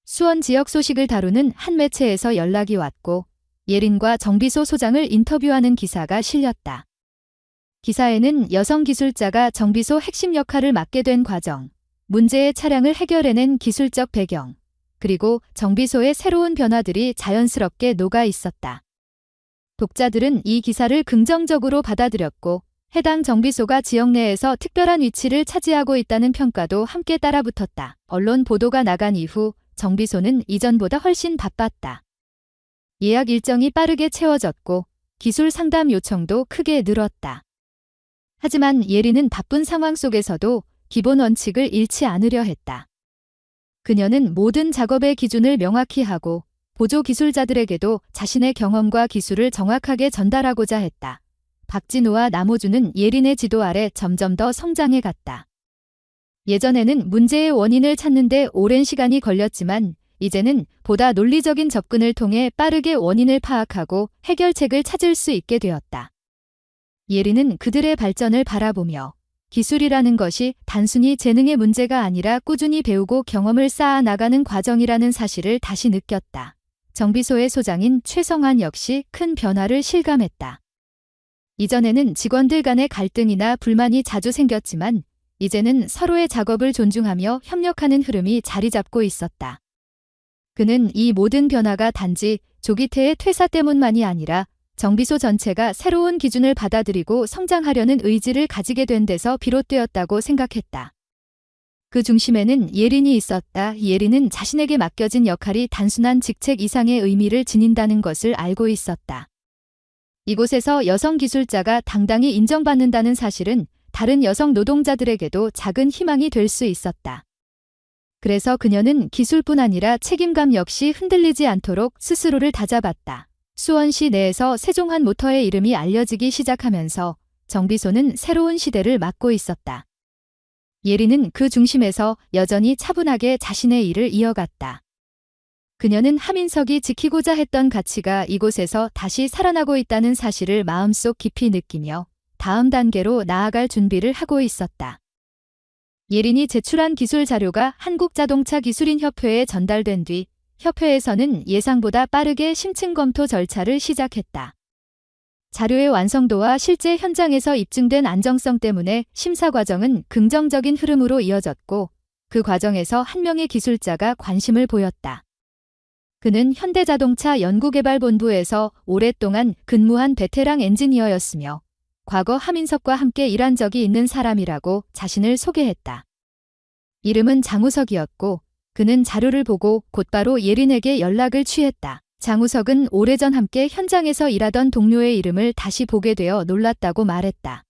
수원 지역 소식을 다루는 한 매체에서 연락이 왔고 예린과 정비소 소장을 인터뷰하는 기사가 실렸다. 기사에는 여성 기술자가 정비소 핵심 역할을 맡게 된 과정, 문제의 차량을 해결해낸 기술적 배경, 그리고 정비소의 새로운 변화들이 자연스럽게 녹아 있었다. 독자들은 이 기사를 긍정적으로 받아들였고 해당 정비소가 지역 내에서 특별한 위치를 차지하고 있다는 평가도 함께 따라붙었다. 언론 보도가 나간 이후 정비소는 이전보다 훨씬 바빴다. 예약 일정이 빠르게 채워졌고 기술 상담 요청도 크게 늘었다. 하지만 예린은 바쁜 상황 속에서도 기본 원칙을 잃지 않으려 했다. 그녀는 모든 작업의 기준을 명확히 하고 보조 기술자들에게도 자신의 경험과 기술을 정확하게 전달하고자 했다. 박진우와 남호주는 예린의 지도 아래 점점 더 성장해 갔다. 예전에는 문제의 원인을 찾는 데 오랜 시간이 걸렸지만 이제는 보다 논리적인 접근을 통해 빠르게 원인을 파악하고 해결책을 찾을 수 있게 되었다. 예린은 그들의 발전을 바라보며 기술이라는 것이 단순히 재능의 문제가 아니라 꾸준히 배우고 경험을 쌓아 나가는 과정이라는 사실을 다시 느꼈다. 정비소의 소장인 최성환 역시 큰 변화를 실감했다. 이전에는 직원들 간의 갈등이나 불만이 자주 생겼지만 이제는 서로의 작업을 존중하며 협력하는 흐름이 자리 잡고 있었다. 그는 이 모든 변화가 단지 조기태의 퇴사 때문만이 아니라 정비소 전체가 새로운 기준을 받아들이고 성장하려는 의지를 가지게 된 데서 비롯되었다고 생각했다. 그 중심에는 예린이 있었다. 예린은 자신에게 맡겨진 역할이 단순한 직책 이상의 의미를 지닌다는 것을 알고 있었다. 이곳에서 여성 기술자가 당당히 인정받는다는 사실은 다른 여성 노동자들에게도 작은 희망이 될 수 있었다. 그래서 그녀는 기술뿐 아니라 책임감 역시 흔들리지 않도록 스스로를 다잡았다. 수원시 내에서 세종환 모터의 이름이 알려지기 시작하면서 정비소는 새로운 시대를 맞고 있었다. 예린은 그 중심에서 여전히 차분하게 자신의 일을 이어갔다. 그녀는 하민석이 지키고자 했던 가치가 이곳에서 다시 살아나고 있다는 사실을 마음속 깊이 느끼며 다음 단계로 나아갈 준비를 하고 있었다. 예린이 제출한 기술 자료가 한국자동차기술인협회에 전달된 뒤 협회에서는 예상보다 빠르게 심층 검토 절차를 시작했다. 자료의 완성도와 실제 현장에서 입증된 안정성 때문에 심사 과정은 긍정적인 흐름으로 이어졌고 그 과정에서 한 명의 기술자가 관심을 보였다. 그는 현대자동차 연구개발본부에서 오랫동안 근무한 베테랑 엔지니어였으며 과거 하민석과 함께 일한 적이 있는 사람이라고 자신을 소개했다. 이름은 장우석이었고 그는 자료를 보고 곧바로 예린에게 연락을 취했다. 장우석은 오래전 함께 현장에서 일하던 동료의 이름을 다시 보게 되어 놀랐다고 말했다.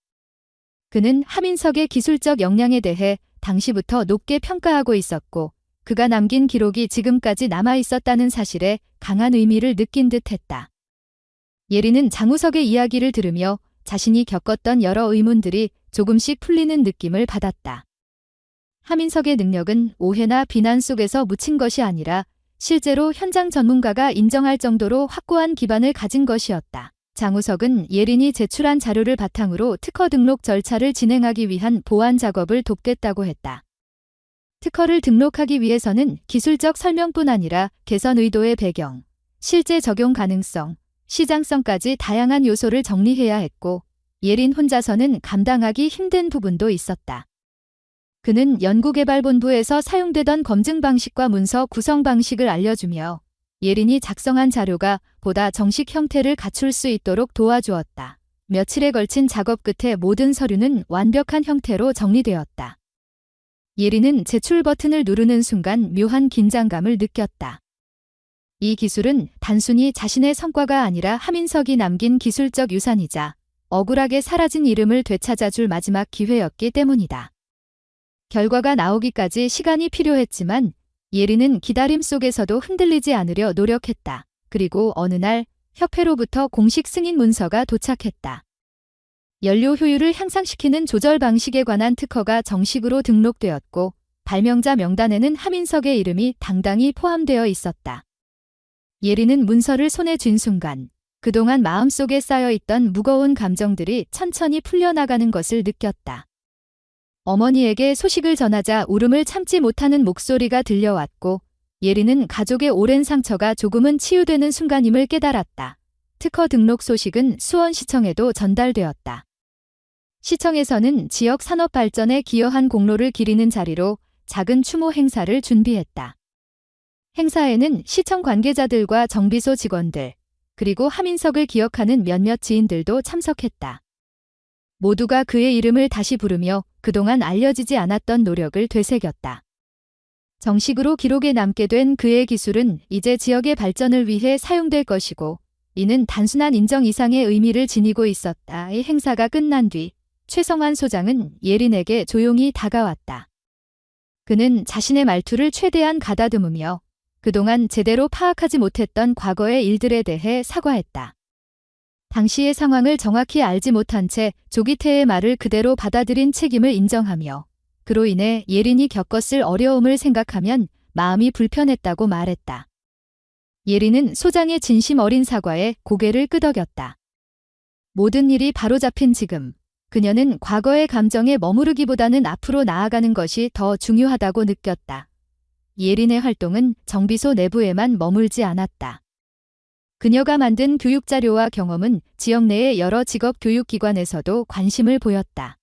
그는 하민석의 기술적 역량에 대해 당시부터 높게 평가하고 있었고 그가 남긴 기록이 지금까지 남아 있었다는 사실에 강한 의미를 느낀 듯했다. 예린은 장우석의 이야기를 들으며 자신이 겪었던 여러 의문들이 조금씩 풀리는 느낌을 받았다. 하민석의 능력은 오해나 비난 속에서 묻힌 것이 아니라 실제로 현장 전문가가 인정할 정도로 확고한 기반을 가진 것이었다. 장우석은 예린이 제출한 자료를 바탕으로 특허 등록 절차를 진행하기 위한 보완 작업을 돕겠다고 했다. 특허를 등록하기 위해서는 기술적 설명뿐 아니라 개선 의도의 배경, 실제 적용 가능성, 시장성까지 다양한 요소를 정리해야 했고 예린 혼자서는 감당하기 힘든 부분도 있었다. 그는 연구개발본부에서 사용되던 검증 방식과 문서 구성 방식을 알려주며 예린이 작성한 자료가 보다 정식 형태를 갖출 수 있도록 도와주었다. 며칠에 걸친 작업 끝에 모든 서류는 완벽한 형태로 정리되었다. 예린은 제출 버튼을 누르는 순간 묘한 긴장감을 느꼈다. 이 기술은 단순히 자신의 성과가 아니라 하민석이 남긴 기술적 유산이자 억울하게 사라진 이름을 되찾아줄 마지막 기회였기 때문이다. 결과가 나오기까지 시간이 필요했지만 예린은 기다림 속에서도 흔들리지 않으려 노력했다. 그리고 어느 날 협회로부터 공식 승인 문서가 도착했다. 연료 효율을 향상시키는 조절 방식에 관한 특허가 정식으로 등록되었고 발명자 명단에는 하민석의 이름이 당당히 포함되어 있었다. 예린은 문서를 손에 쥔 순간 그동안 마음속에 쌓여있던 무거운 감정들이 천천히 풀려나가는 것을 느꼈다. 어머니에게 소식을 전하자 울음을 참지 못하는 목소리가 들려왔고 예린은 가족의 오랜 상처가 조금은 치유되는 순간임을 깨달았다. 특허 등록 소식은 수원시청에도 전달되었다. 시청에서는 지역 산업 발전에 기여한 공로를 기리는 자리로 작은 추모 행사를 준비했다. 행사에는 시청 관계자들과 정비소 직원들, 그리고 하민석을 기억하는 몇몇 지인들도 참석했다. 모두가 그의 이름을 다시 부르며 그동안 알려지지 않았던 노력을 되새겼다. 정식으로 기록에 남게 된 그의 기술은 이제 지역의 발전을 위해 사용될 것이고 이는 단순한 인정 이상의 의미를 지니고 있었다. 이 행사가 끝난 뒤 최성환 소장은 예린에게 조용히 다가왔다. 그는 자신의 말투를 최대한 가다듬으며 그동안 제대로 파악하지 못했던 과거의 일들에 대해 사과했다. 당시의 상황을 정확히 알지 못한 채 조기태의 말을 그대로 받아들인 책임을 인정하며 그로 인해 예린이 겪었을 어려움을 생각하면 마음이 불편했다고 말했다. 예린은 소장의 진심 어린 사과에 고개를 끄덕였다. 모든 일이 바로잡힌 지금 그녀는 과거의 감정에 머무르기보다는 앞으로 나아가는 것이 더 중요하다고 느꼈다. 예린의 활동은 정비소 내부에만 머물지 않았다. 그녀가 만든 교육자료와 경험은 지역 내의 여러 직업교육기관에서도 관심을 보였다.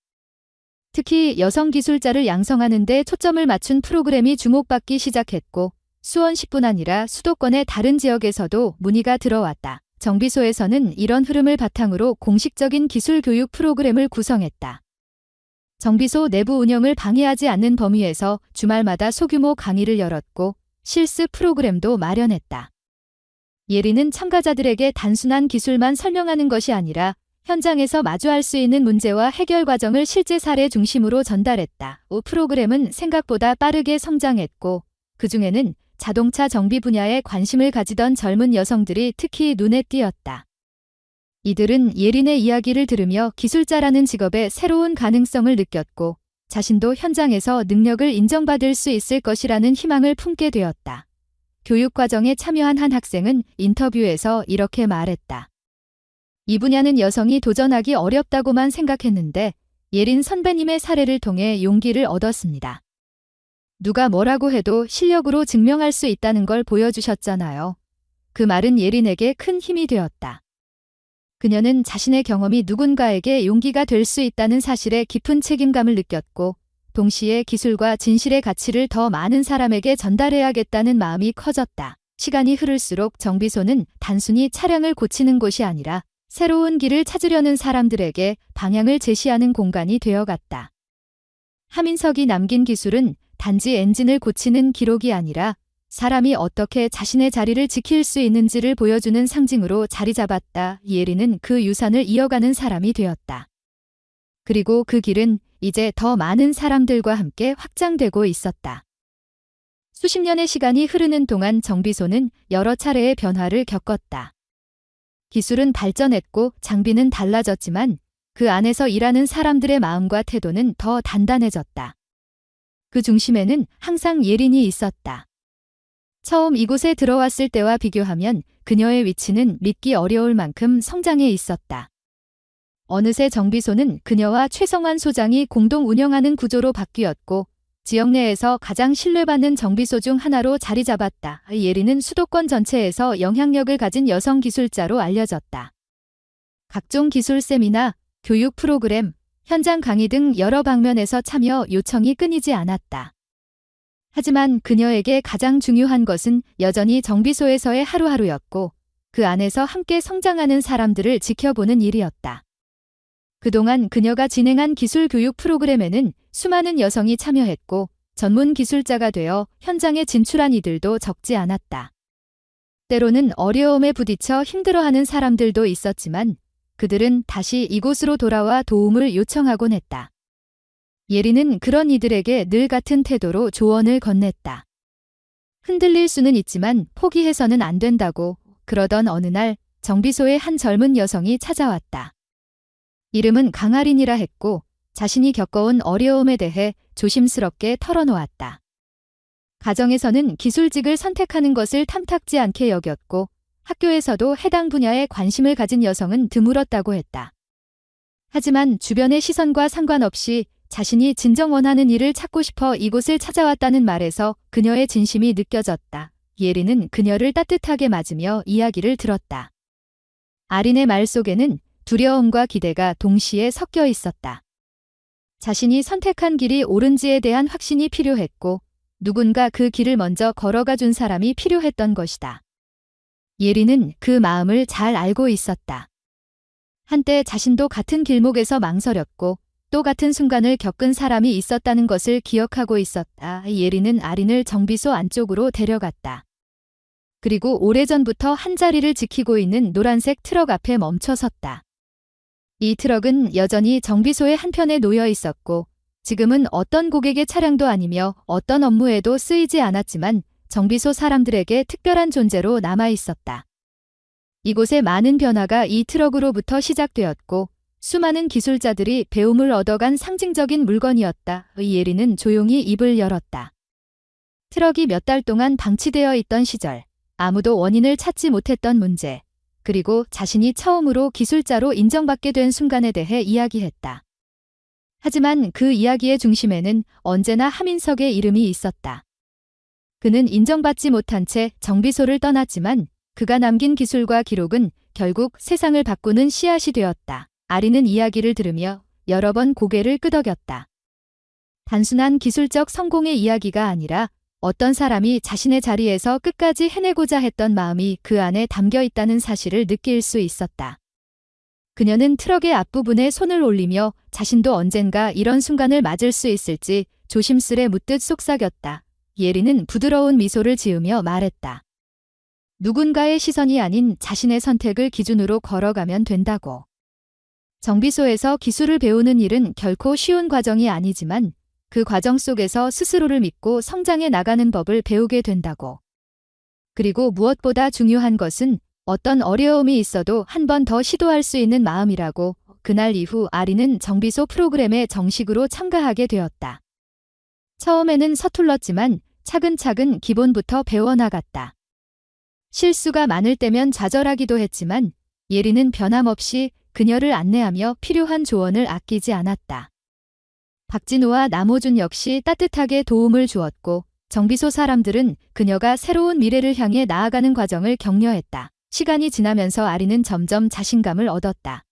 특히 여성 기술자를 양성하는 데 초점을 맞춘 프로그램이 주목받기 시작했고 수원시뿐 아니라 수도권의 다른 지역에서도 문의가 들어왔다. 정비소에서는 이런 흐름을 바탕으로 공식적인 기술교육 프로그램을 구성했다. 정비소 내부 운영을 방해하지 않는 범위에서 주말마다 소규모 강의를 열었고 실습 프로그램도 마련했다. 예린은 참가자들에게 단순한 기술만 설명하는 것이 아니라 현장에서 마주할 수 있는 문제와 해결 과정을 실제 사례 중심으로 전달했다. 프로그램은 생각보다 빠르게 성장했고 그중에는 자동차 정비 분야에 관심을 가지던 젊은 여성들이 특히 눈에 띄었다. 이들은 예린의 이야기를 들으며 기술자라는 직업의 새로운 가능성을 느꼈고 자신도 현장에서 능력을 인정받을 수 있을 것이라는 희망을 품게 되었다. 교육과정에 참여한 한 학생은 인터뷰에서 이렇게 말했다. 이 분야는 여성이 도전하기 어렵다고만 생각했는데 예린 선배님의 사례를 통해 용기를 얻었습니다. 누가 뭐라고 해도 실력으로 증명할 수 있다는 걸 보여주셨잖아요. 그 말은 예린에게 큰 힘이 되었다. 그녀는 자신의 경험이 누군가에게 용기가 될 수 있다는 사실에 깊은 책임감을 느꼈고 동시에 기술과 진실의 가치를 더 많은 사람에게 전달해야겠다는 마음이 커졌다. 시간이 흐를수록 정비소는 단순히 차량을 고치는 곳이 아니라 새로운 길을 찾으려는 사람들에게 방향을 제시하는 공간이 되어갔다. 하민석이 남긴 기술은 단지 엔진을 고치는 기록이 아니라 사람이 어떻게 자신의 자리를 지킬 수 있는지를 보여주는 상징으로 자리 잡았다. 예린은 그 유산을 이어가는 사람이 되었다. 그리고 그 길은 이제 더 많은 사람들과 함께 확장되고 있었다. 수십 년의 시간이 흐르는 동안 정비소는 여러 차례의 변화를 겪었다. 기술은 발전했고 장비는 달라졌지만 그 안에서 일하는 사람들의 마음과 태도는 더 단단해졌다. 그 중심에는 항상 예린이 있었다. 처음 이곳에 들어왔을 때와 비교하면 그녀의 위치는 믿기 어려울 만큼 성장해 있었다. 어느새 정비소는 그녀와 최성환 소장이 공동 운영하는 구조로 바뀌었고 지역 내에서 가장 신뢰받는 정비소 중 하나로 자리 잡았다. 예린은 수도권 전체에서 영향력을 가진 여성 기술자로 알려졌다. 각종 기술 세미나, 교육 프로그램, 현장 강의 등 여러 방면에서 참여 요청이 끊이지 않았다. 하지만 그녀에게 가장 중요한 것은 여전히 정비소에서의 하루하루였고 그 안에서 함께 성장하는 사람들을 지켜보는 일이었다. 그동안 그녀가 진행한 기술 교육 프로그램에는 수많은 여성이 참여했고 전문 기술자가 되어 현장에 진출한 이들도 적지 않았다. 때로는 어려움에 부딪혀 힘들어하는 사람들도 있었지만 그들은 다시 이곳으로 돌아와 도움을 요청하곤 했다. 예리는 그런 이들에게 늘 같은 태도로 조언을 건넸다. 흔들릴 수는 있지만 포기해서는 안 된다고. 그러던 어느 날 정비소에 한 젊은 여성이 찾아왔다. 이름은 강아린이라 했고 자신이 겪어온 어려움에 대해 조심스럽게 털어놓았다. 가정에서는 기술직을 선택하는 것을 탐탁지 않게 여겼고 학교에서도 해당 분야에 관심을 가진 여성은 드물었다고 했다. 하지만 주변의 시선과 상관없이 자신이 진정 원하는 일을 찾고 싶어 이곳을 찾아왔다는 말에서 그녀의 진심이 느껴졌다. 예리는 그녀를 따뜻하게 맞으며 이야기를 들었다. 아린의 말 속에는 두려움과 기대가 동시에 섞여 있었다. 자신이 선택한 길이 옳은지에 대한 확신이 필요했고 누군가 그 길을 먼저 걸어가 준 사람이 필요했던 것이다. 예리는 그 마음을 잘 알고 있었다. 한때 자신도 같은 길목에서 망설였고 또 같은 순간을 겪은 사람이 있었다는 것을 기억하고 있었다. 예리는 아린을 정비소 안쪽으로 데려갔다. 그리고 오래전부터 한자리를 지키고 있는 노란색 트럭 앞에 멈춰 섰다. 이 트럭은 여전히 정비소의 한편에 놓여 있었고 지금은 어떤 고객의 차량도 아니며 어떤 업무에도 쓰이지 않았지만 정비소 사람들에게 특별한 존재로 남아 있었다. 이곳에 많은 변화가 이 트럭으로부터 시작되었고 수많은 기술자들이 배움을 얻어간 상징적인 물건이었다. 예리는 조용히 입을 열었다. 트럭이 몇 달 동안 방치되어 있던 시절, 아무도 원인을 찾지 못했던 문제, 그리고 자신이 처음으로 기술자로 인정받게 된 순간에 대해 이야기했다. 하지만 그 이야기의 중심에는 언제나 하민석의 이름이 있었다. 그는 인정받지 못한 채 정비소를 떠났지만 그가 남긴 기술과 기록은 결국 세상을 바꾸는 씨앗이 되었다. 아린은 이야기를 들으며 여러 번 고개를 끄덕였다. 단순한 기술적 성공의 이야기가 아니라 어떤 사람이 자신의 자리에서 끝까지 해내고자 했던 마음이 그 안에 담겨 있다는 사실을 느낄 수 있었다. 그녀는 트럭의 앞부분에 손을 올리며 자신도 언젠가 이런 순간을 맞을 수 있을지 조심스레 묻듯 속삭였다. 예리는 부드러운 미소를 지으며 말했다. 누군가의 시선이 아닌 자신의 선택을 기준으로 걸어가면 된다고. 정비소에서 기술을 배우는 일은 결코 쉬운 과정이 아니지만 그 과정 속에서 스스로를 믿고 성장해 나가는 법을 배우게 된다고. 그리고 무엇보다 중요한 것은 어떤 어려움이 있어도 한 번 더 시도할 수 있는 마음이라고. 그날 이후 아린은 정비소 프로그램에 정식으로 참가하게 되었다. 처음에는 서툴렀지만 차근차근 기본부터 배워나갔다. 실수가 많을 때면 좌절하기도 했지만 예리는 변함없이 그녀를 안내하며 필요한 조언을 아끼지 않았다. 박진우와 남호준 역시 따뜻하게 도움을 주었고 정비소 사람들은 그녀가 새로운 미래를 향해 나아가는 과정을 격려했다. 시간이 지나면서 아린은 점점 자신감을 얻었다.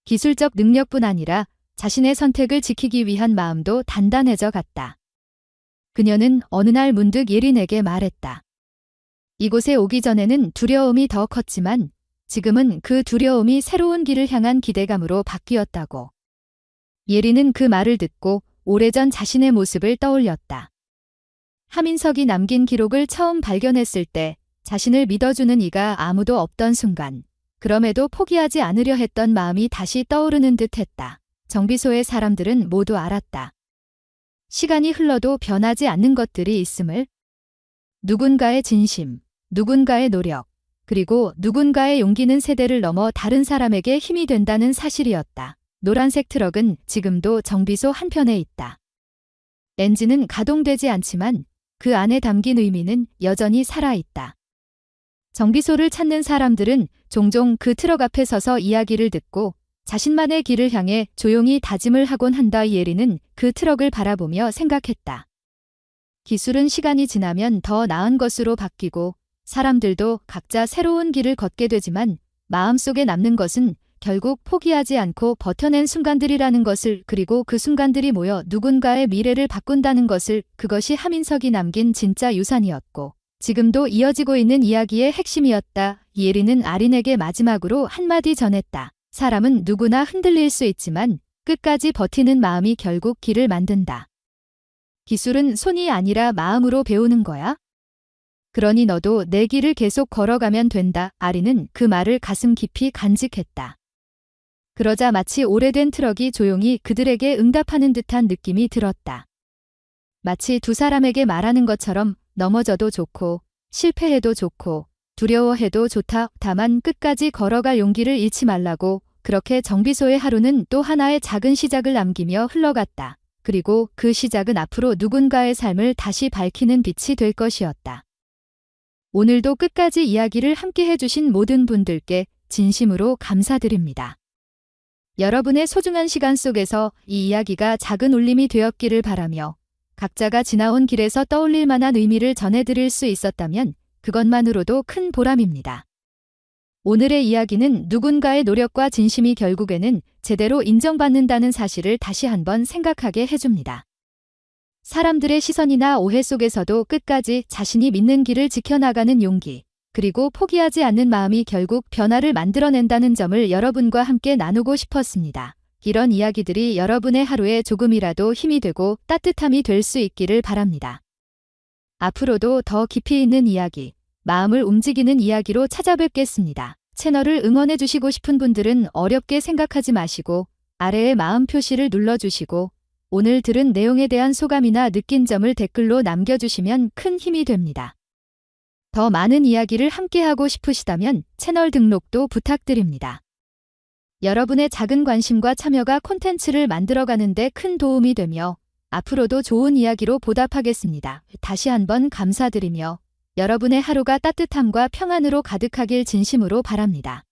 기술적 능력뿐 아니라 자신의 선택을 지키기 위한 마음도 단단해져 갔다. 그녀는 어느 날 문득 예린에게 말했다. 이곳에 오기 전에는 두려움이 더 컸지만 지금은 그 두려움이 새로운 길을 향한 기대감으로 바뀌었다고. 예린은 그 말을 듣고 오래전 자신의 모습을 떠올렸다. 하민석이 남긴 기록을 처음 발견했을 때 자신을 믿어주는 이가 아무도 없던 순간, 그럼에도 포기하지 않으려 했던 마음이 다시 떠오르는 듯 했다. 정비소의 사람들은 모두 알았다. 시간이 흘러도 변하지 않는 것들이 있음을. 누군가의 진심, 누군가의 노력, 그리고 누군가의 용기는 세대를 넘어 다른 사람에게 힘이 된다는 사실이었다. 노란색 트럭은 지금도 정비소 한편에 있다. 엔진은 가동되지 않지만 그 안에 담긴 의미는 여전히 살아있다. 정비소를 찾는 사람들은 종종 그 트럭 앞에 서서 이야기를 듣고 자신만의 길을 향해 조용히 다짐을 하곤 한다. 예리는 그 트럭을 바라보며 생각했다. 기술은 시간이 지나면 더 나은 것으로 바뀌고 사람들도 각자 새로운 길을 걷게 되지만 마음속에 남는 것은 결국 포기하지 않고 버텨낸 순간들이라는 것을, 그리고 그 순간들이 모여 누군가의 미래를 바꾼다는 것을. 그것이 하민석이 남긴 진짜 유산이었고 지금도 이어지고 있는 이야기의 핵심이었다. 예리는 아린에게 마지막으로 한마디 전했다. 사람은 누구나 흔들릴 수 있지만 끝까지 버티는 마음이 결국 길을 만든다. 기술은 손이 아니라 마음으로 배우는 거야. 그러니 너도 내 길을 계속 걸어가면 된다. 아리는 그 말을 가슴 깊이 간직했다. 그러자 마치 오래된 트럭이 조용히 그들에게 응답하는 듯한 느낌이 들었다. 마치 두 사람에게 말하는 것처럼 넘어져도 좋고 실패해도 좋고 두려워해도 좋다. 다만 끝까지 걸어갈 용기를 잃지 말라고. 그렇게 정비소의 하루는 또 하나의 작은 시작을 남기며 흘러갔다. 그리고 그 시작은 앞으로 누군가의 삶을 다시 밝히는 빛이 될 것이었다. 오늘도 끝까지 이야기를 함께 해주신 모든 분들께 진심으로 감사드립니다. 여러분의 소중한 시간 속에서 이 이야기가 작은 울림이 되었기를 바라며 각자가 지나온 길에서 떠올릴 만한 의미를 전해드릴 수 있었다면 그것만으로도 큰 보람입니다. 오늘의 이야기는 누군가의 노력과 진심이 결국에는 제대로 인정받는다는 사실을 다시 한번 생각하게 해줍니다. 사람들의 시선이나 오해 속에서도 끝까지 자신이 믿는 길을 지켜나가는 용기, 그리고 포기하지 않는 마음이 결국 변화를 만들어낸다는 점을 여러분과 함께 나누고 싶었습니다. 이런 이야기들이 여러분의 하루에 조금이라도 힘이 되고 따뜻함이 될 수 있기를 바랍니다. 앞으로도 더 깊이 있는 이야기, 마음을 움직이는 이야기로 찾아뵙겠습니다. 채널을 응원해주시고 싶은 분들은 어렵게 생각하지 마시고 아래에 마음 표시를 눌러주시고 오늘 들은 내용에 대한 소감이나 느낀 점을 댓글로 남겨주시면 큰 힘이 됩니다. 더 많은 이야기를 함께하고 싶으시다면 채널 등록도 부탁드립니다. 여러분의 작은 관심과 참여가 콘텐츠를 만들어가는 데 큰 도움이 되며 앞으로도 좋은 이야기로 보답하겠습니다. 다시 한번 감사드리며 여러분의 하루가 따뜻함과 평안으로 가득하길 진심으로 바랍니다.